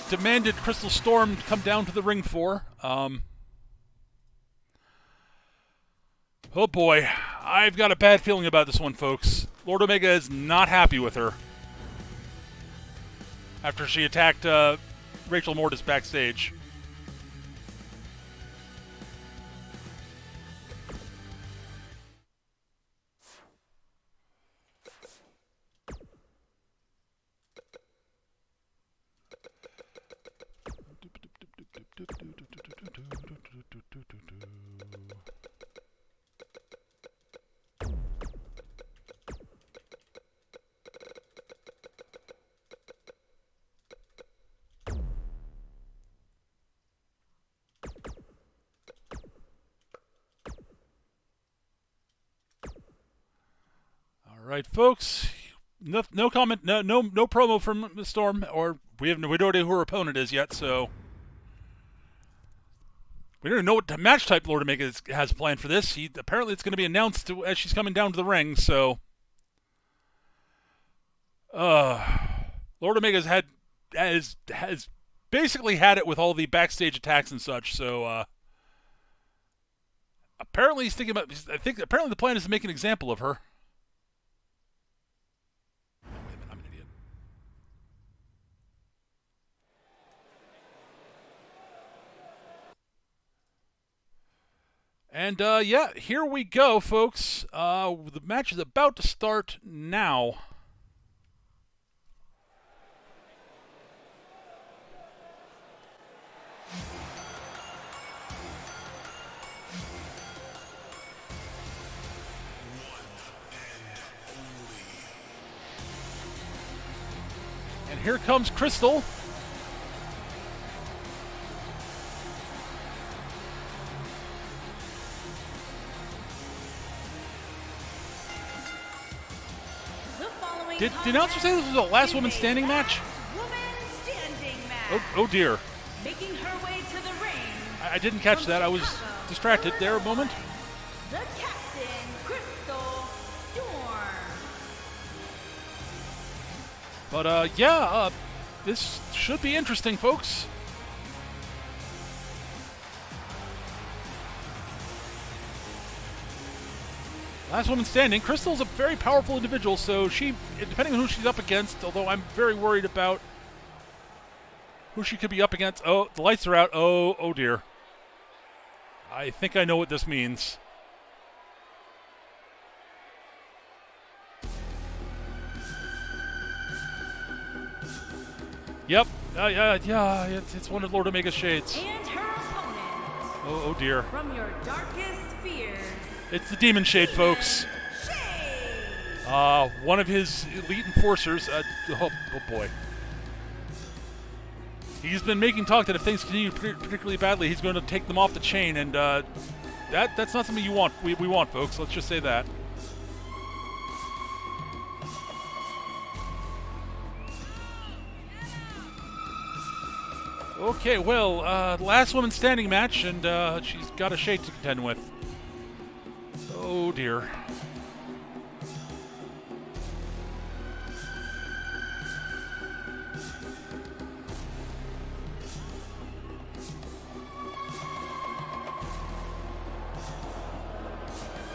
demanded Crystal Storm come down to the ring for. Oh boy, I've got a bad feeling about this one, folks. Lord Omega is not happy with her after she attacked Rachel Mortis backstage. All right, folks. No comment. No promo from Storm, or we don't know who her opponent is yet. So we don't even know what match type Lord Omega has planned for this. Apparently it's going to be announced as she's coming down to the ring. So Lord Omega has basically had it with all the backstage attacks and such. So apparently he's thinking about. Apparently the plan is to make an example of her. I'm an idiot. And yeah, here we go, folks. The match is about to start now. And here comes Crystal. Did the announcer say this was the last woman standing match? Woman standing match. Oh dear. Making her way to the ring. I didn't catch that. I was distracted there a moment. The Captain, Crystal Storm. But yeah, this should be interesting, folks. Last woman standing. Crystal's a very powerful individual, so she, depending on who she's up against, although I'm very worried about who she could be up against. Oh, the lights are out. Oh dear. I think I know what this means. Yep. Yeah. It's one of Lord Omega's shades. And her opponent. Oh dear. From your darkest fears. It's the Demon Shade, folks. One of his elite enforcers. Oh boy. He's been making talk that if things continue particularly badly, he's going to take them off the chain, and that's not something you want. We want, folks. Let's just say that. Okay, well, last woman standing match, and she's got a shade to contend with. Oh dear.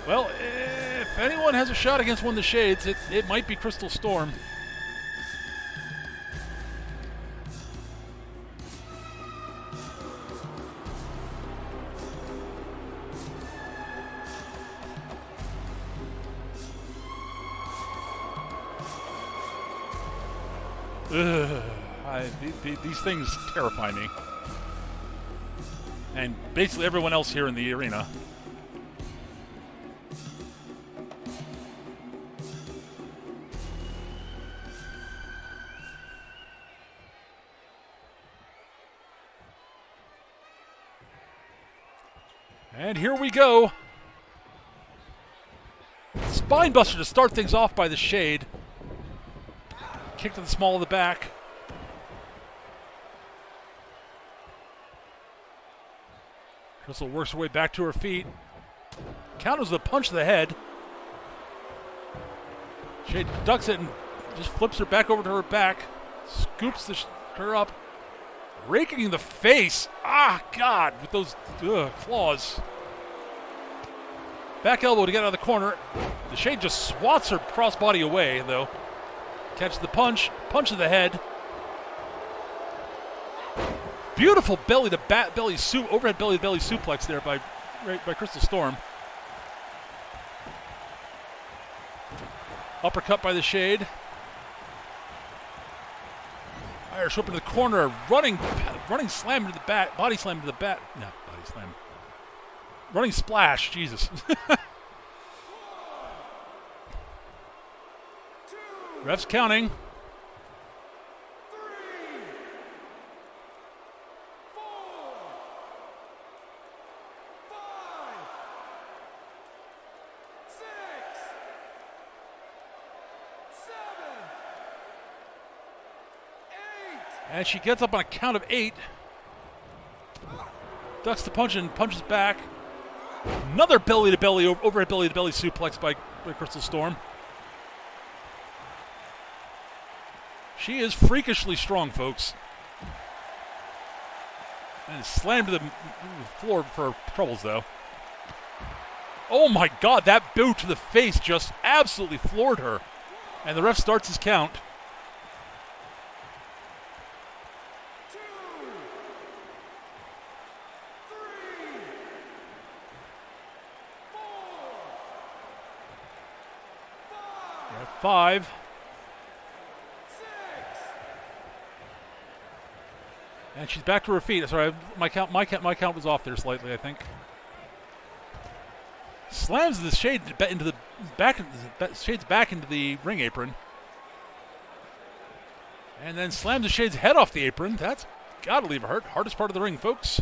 Well, if anyone has a shot against one of the shades, it might be Crystal Storm. These things terrify me. And basically everyone else here in the arena. And here we go. Spinebuster to start things off by the Shade. Kick to the small of the back. Crystal works her way back to her feet. Counters with a punch to the head. Shade ducks it and just flips her back over to her back. Scoops her up. Raking in the face. Ah, God, with those claws. Back elbow to get out of the corner. The Shade just swats her crossbody away, though. Catches the punch to the head. Beautiful overhead belly to belly suplex there by Crystal Storm. Uppercut by the Shade. Irish whip into the corner, running slam into the back, body slam into the back. No, body slam. Running splash, Jesus. Ref's counting. 3, 4, 5, 6, 7, 8. And she gets up on a count of 8. Ducks the punch and punches back. Another overhead belly to belly suplex by Crystal Storm. She is freakishly strong, folks. And is slammed to the floor for troubles, though. Oh my God, that boot to the face just absolutely floored her. And the ref starts his count. 2, 3, 4, 5, We're at 5. 6. And she's back to her feet. Sorry, my count was off there slightly, I think. Slams the Shade into the back. Shade's back into the ring apron, and then slams the Shade's head off the apron. That's gotta leave a hurt. Hardest part of the ring, folks.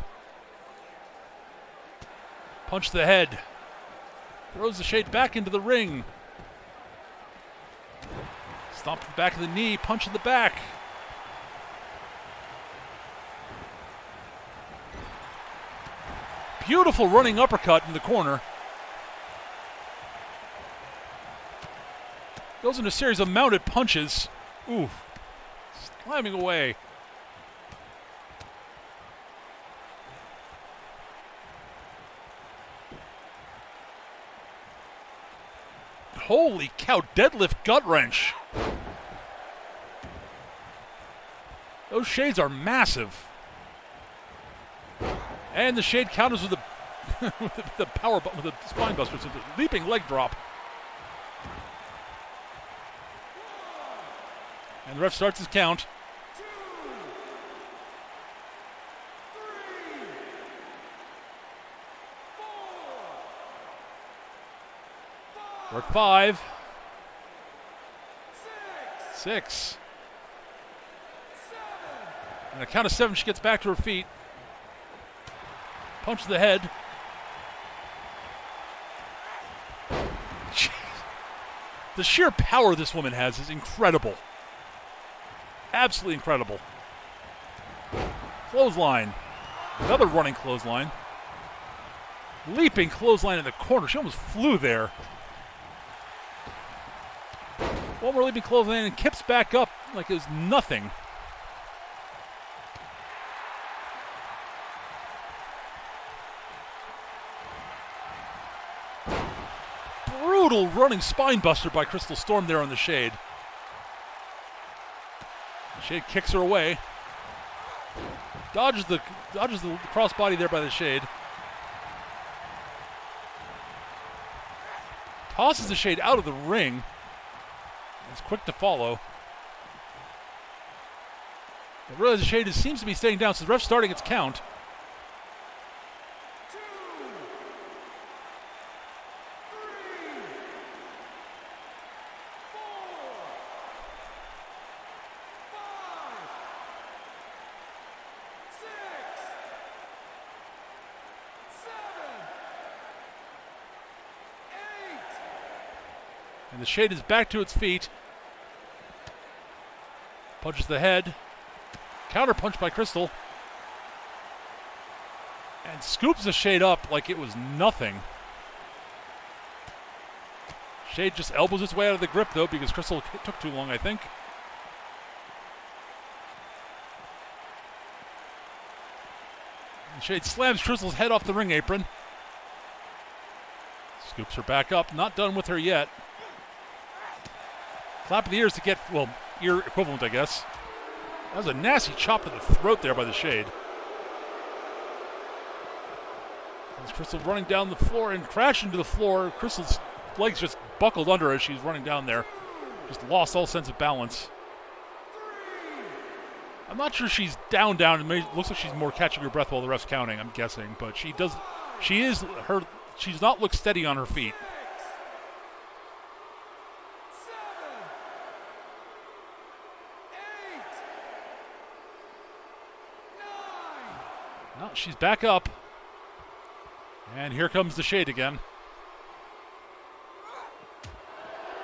Punch to the head. Throws the Shade back into the ring. Stomp to the back of the knee. Punch in the back. Beautiful running uppercut in the corner. Goes into a series of mounted punches. Oof. Slamming away. Holy cow, deadlift gut wrench. Those Shades are massive. And the Shade counters with the power with the spine buster. It's a leaping leg drop. And the ref starts his count. 2, 3, 4, 5, We're at 5, 6, 6. 7. And a count of 7, she gets back to her feet. Punch to the head. Jeez. The sheer power this woman has is incredible. Absolutely incredible. Clothesline. Another running clothesline. Leaping clothesline in the corner. She almost flew there. One more leaping clothesline and kips back up like it was nothing. Brutal running spine buster by Crystal Storm there on the Shade. Shade kicks her away. Dodges the crossbody there by the Shade. Tosses the Shade out of the ring. It's quick to follow. But really, the Shade seems to be staying down, so the ref's starting its count. 2, 3, 4, 5, 6, 7, 8. And the Shade is back to its feet. Punches the head. Counter punch by Crystal. And scoops the Shade up like it was nothing. Shade just elbows its way out of the grip, though, because Crystal took too long, I think. And Shade slams Crystal's head off the ring apron. Scoops her back up. Not done with her yet. Clap of the ears to get, well, ear equivalent, I guess. That was a nasty chop to the throat there by the Shade. As Crystal running down the floor and crashing to the floor. Crystal's legs just buckled under as she's running down there. Just lost all sense of balance. I'm not sure she's down. It looks like she's more catching her breath while the ref's counting, I'm guessing. But she's not looked steady on her feet. 7, 8, 9. Well, she's back up. And here comes the Shade again.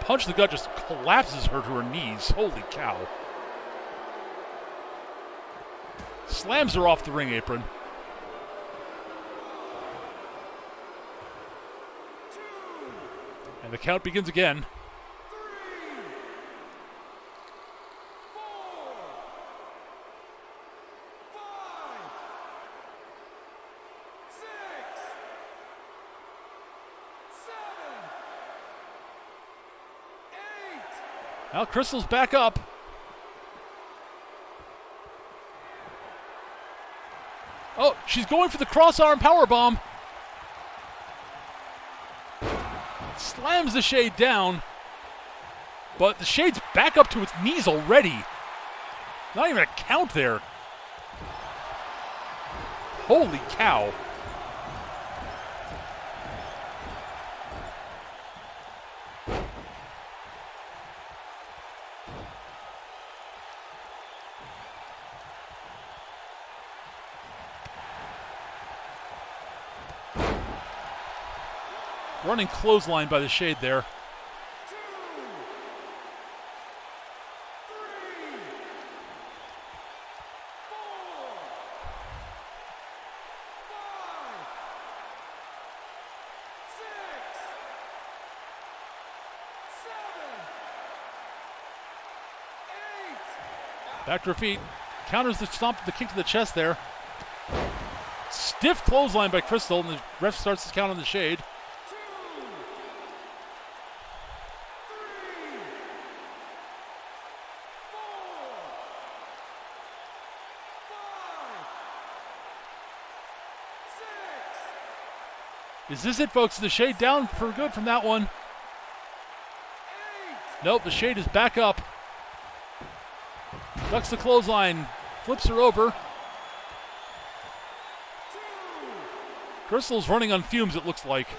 Punch to the gut just collapses her to her knees. Holy cow. Slams her off the ring apron. 2, And the count begins again. 3, 4, 5, 6, 7, 8. Now Crystal's back up. Oh, she's going for the cross-arm powerbomb. Slams the Shade down. But the Shade's back up to its knees already. Not even a count there. Holy cow. Running clothesline by the Shade there. 2, 3, 4, 5, 6, 7, 8. Back to her feet. Counters the stomp, the kick to the chest there. Stiff clothesline by Crystal, and the ref starts to count on the Shade. 2, 3, 4, 5, 6, Is this it, folks? The Shade down for good from that one. 8. Nope, the Shade is back up. Ducks the clothesline, flips her over. 2, Crystal's running on fumes, it looks like. 3,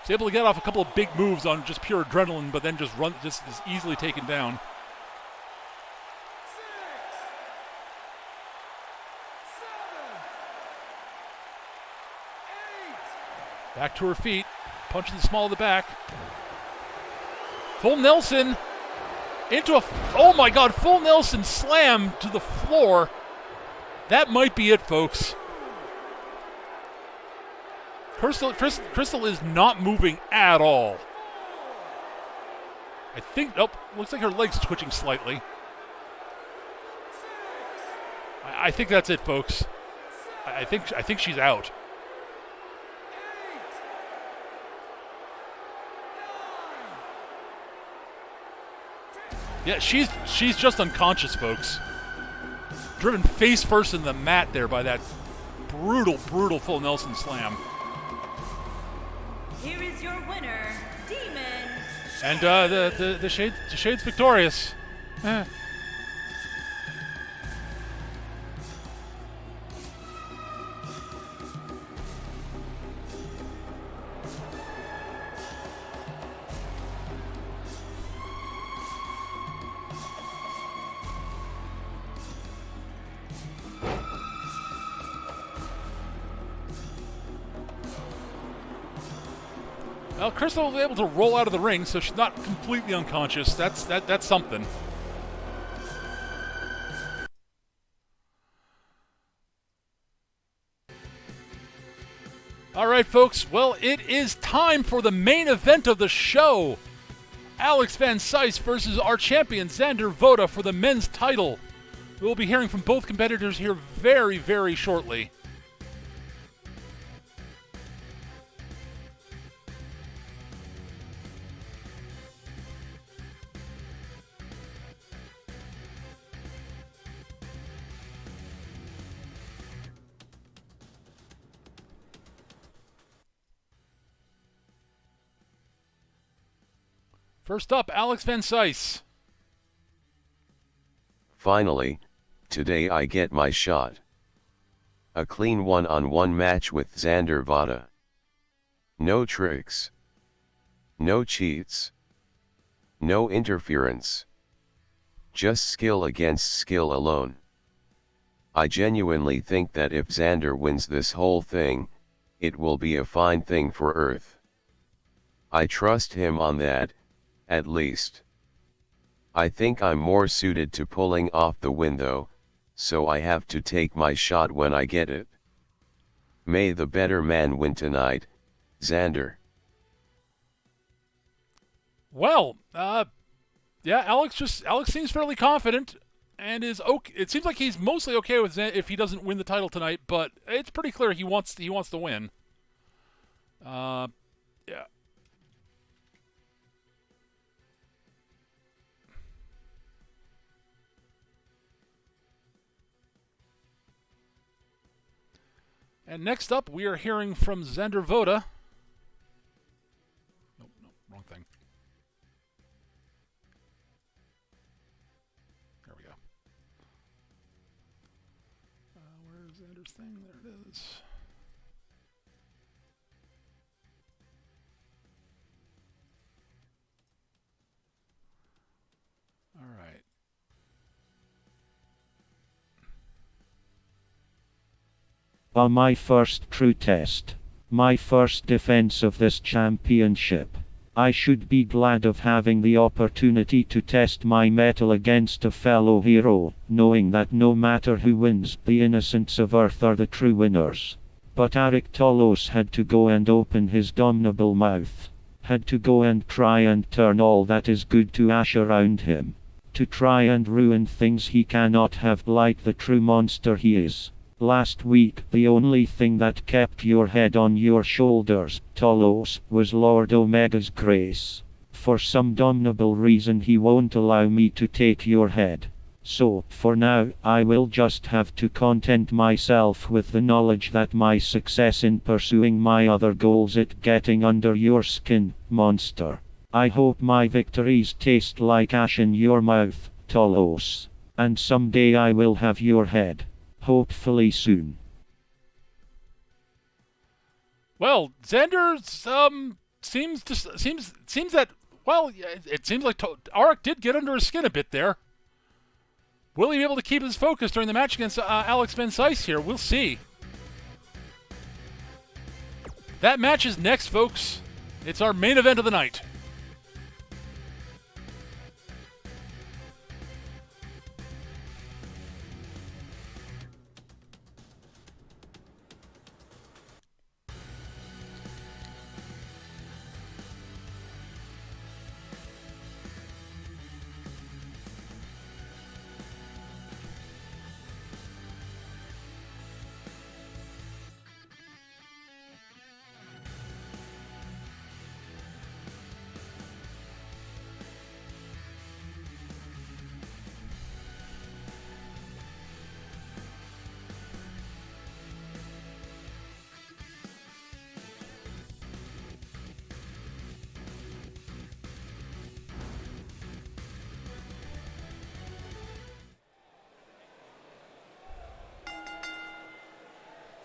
She's able to get off a couple of big moves on just pure adrenaline, but then just is easily taken down. 6, 7, 8. Back to her feet, punching the small of the back. Full Nelson into a, oh my God, full Nelson slam to the floor. That might be it, folks. Crystal is not moving at all. I think, nope, looks like her leg's twitching slightly. I think that's it, folks. I think she's out. 8, 9, Yeah, she's just unconscious, folks. Driven face first in the mat there by that brutal full Nelson slam. Here is your winner, Demon. And the Shade's victorious. Well, Crystal was able to roll out of the ring, so she's not completely unconscious. That's something. All right, folks. Well, it is time for the main event of the show. Alex Van Cise versus our champion, Xander Voda, for the men's title. We'll be hearing from both competitors here very, very shortly. First up, Alex Van Sys. Finally, today I get my shot. A clean one-on-one match with Xander Vada. No tricks. No cheats. No interference. Just skill against skill alone. I genuinely think that if Xander wins this whole thing, it will be a fine thing for Earth. I trust him on that, at least. I think I'm more suited to pulling off the win though, so I have to take my shot when I get it. May the better man win tonight, Xander. Well, yeah, Alex seems fairly confident and is okay. It seems like he's mostly okay with if he doesn't win the title tonight, but it's pretty clear he wants to win. Yeah. And next up, we are hearing from Xander Voda. Nope, wrong thing. There we go. Where's Xander's thing? There it is. All right. On my first true test, my first defense of this championship, I should be glad of having the opportunity to test my mettle against a fellow hero, knowing that no matter who wins, the innocents of Earth are the true winners. But Eric Tolos had to go and open his damnable mouth, had to go and try and turn all that is good to ash around him, to try and ruin things he cannot have like the true monster he is. Last week, the only thing that kept your head on your shoulders, Tolos, was Lord Omega's grace. For some damnable reason he won't allow me to take your head. So, for now, I will just have to content myself with the knowledge that my success in pursuing my other goals is getting under your skin, monster. I hope my victories taste like ash in your mouth, Tolos. And someday I will have your head. Hopefully soon. Well, Xander seems that it seems like Arik did get under his skin a bit there. Will he be able to keep his focus during the match against Alex Van Sys here? We'll see. That match is next, folks. It's our main event of the night.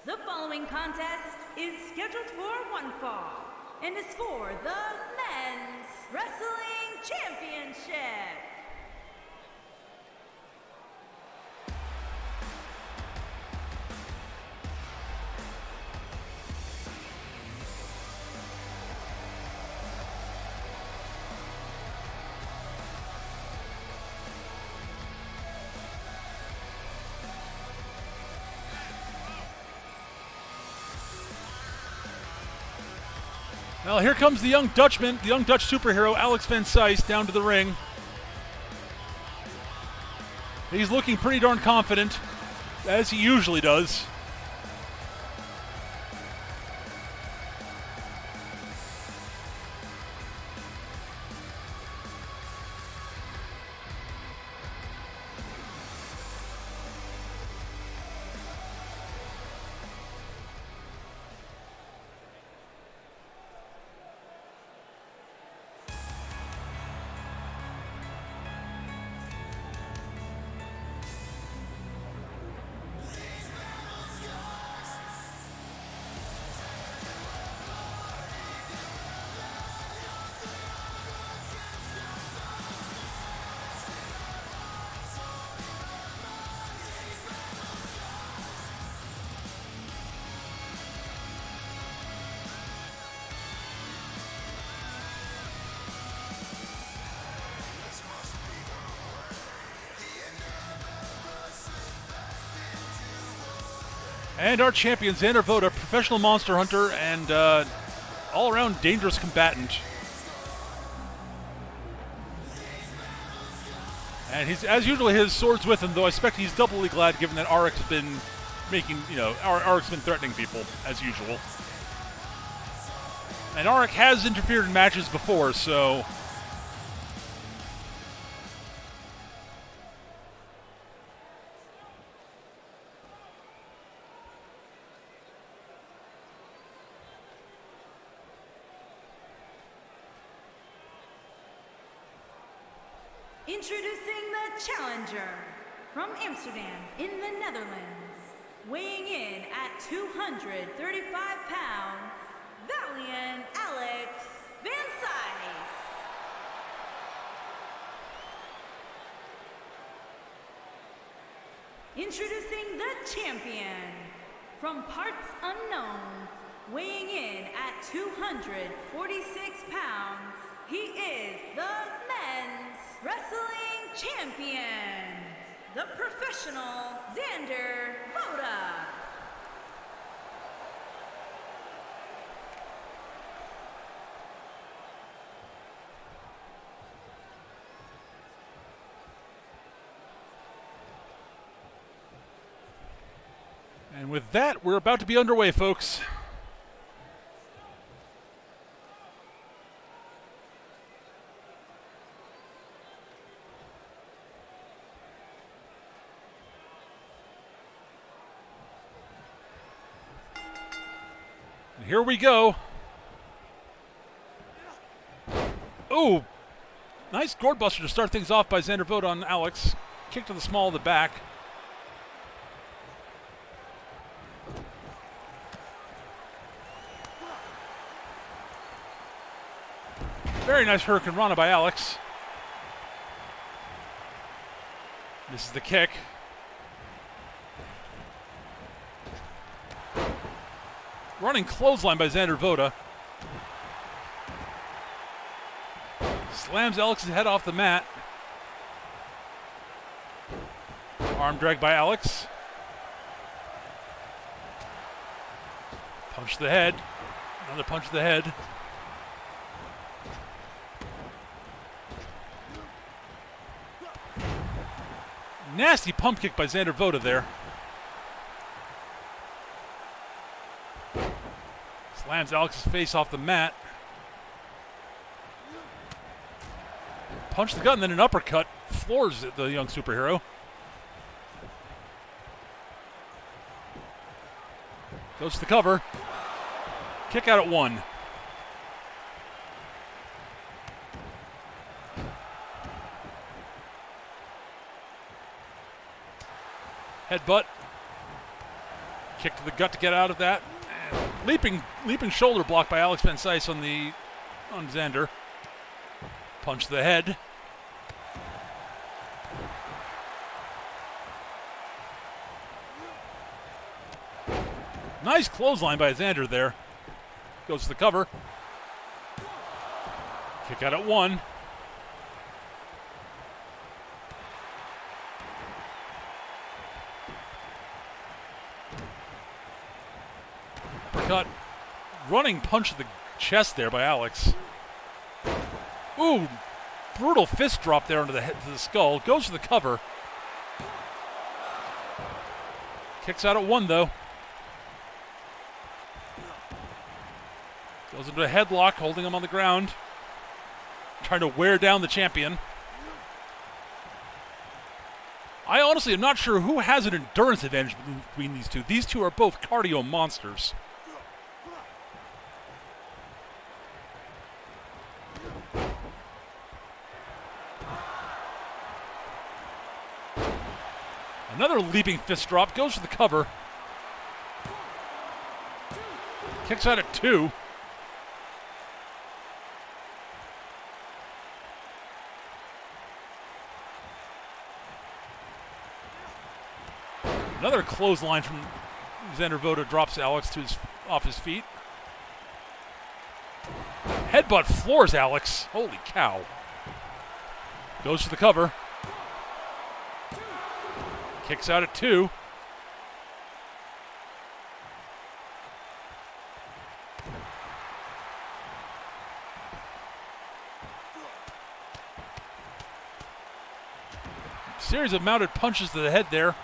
The following contest is scheduled for one fall and is for the Men's Wrestling Championship. Well, here comes the young Dutchman, the young Dutch superhero, Alex Van Sys, down to the ring. He's looking pretty darn confident, as he usually does. And our champion, Xander Voda, professional monster hunter and all-around dangerous combatant. And he's, as usual, his sword's with him, though I expect he's doubly glad given that Arik's been making, Arik's been threatening people, as usual. And Arik has interfered in matches before, so... Introducing the challenger from Amsterdam in the Netherlands, weighing in at 235 pounds, Valiant Alex Van Sice. Introducing the champion from parts unknown, weighing in at 246 pounds, he is the men's wrestling champion, the professional Xander Voda. And with that, we're about to be underway, folks. And here we go. Ooh, nice gourd buster to start things off by Xander Voda on Alex. Kick to the small of the back. Very nice Hurricane Rana by Alex. This is the kick. Running clothesline by Xander Voda. Slams Alex's head off the mat. Arm drag by Alex. Punch to the head. Another punch to the head. Nasty pump kick by Xander Voda there. Slams Alex's face off the mat. Punch the gut and then an uppercut. Floors the young superhero. Goes to the cover. Kick out at 1. Headbutt. Kick to the gut to get out of that. And leaping shoulder block by Alex Van Sice on Xander. Punch to the head. Nice clothesline by Xander there. Goes to the cover. Kick out at 1. Cut. Running punch to the chest there by Alex. Ooh, brutal fist drop there onto the head to the skull. Goes to the cover. Kicks out at 1 though. Goes into a headlock, holding him on the ground. Trying to wear down the champion. I honestly am not sure who has an endurance advantage between these two. These two are both cardio monsters. Another leaping fist drop, goes to the cover. Kicks out at 2. Another clothesline from Xander Voda drops Alex off his feet. Headbutt floors Alex. Holy cow. Goes to the cover. Kicks out at 2. series of mounted punches to the head there.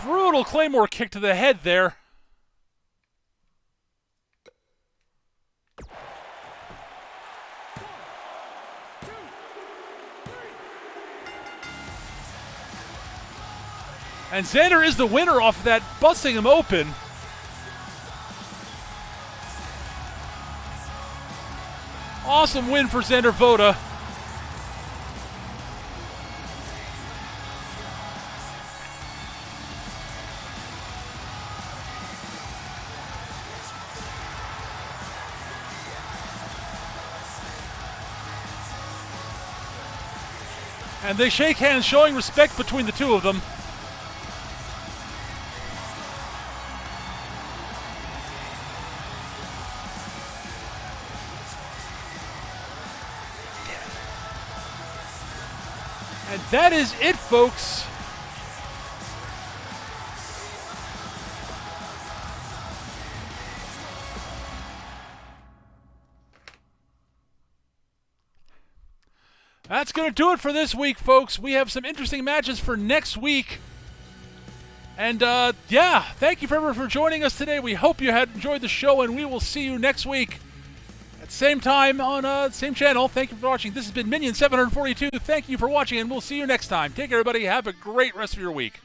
Brutal Claymore kick to the head there. And Xander is the winner off of that, busting him open. Awesome win for Xander Voda. And they shake hands, showing respect between the two of them. And that is it, folks. That's going to do it for this week, folks. We have some interesting matches for next week. And, yeah, thank you everyone for joining us today. We hope you had enjoyed the show, and we will see you next week at the same time on the same channel. Thank you for watching. This has been Minion 742. Thank you for watching, and we'll see you next time. Take care, everybody. Have a great rest of your week.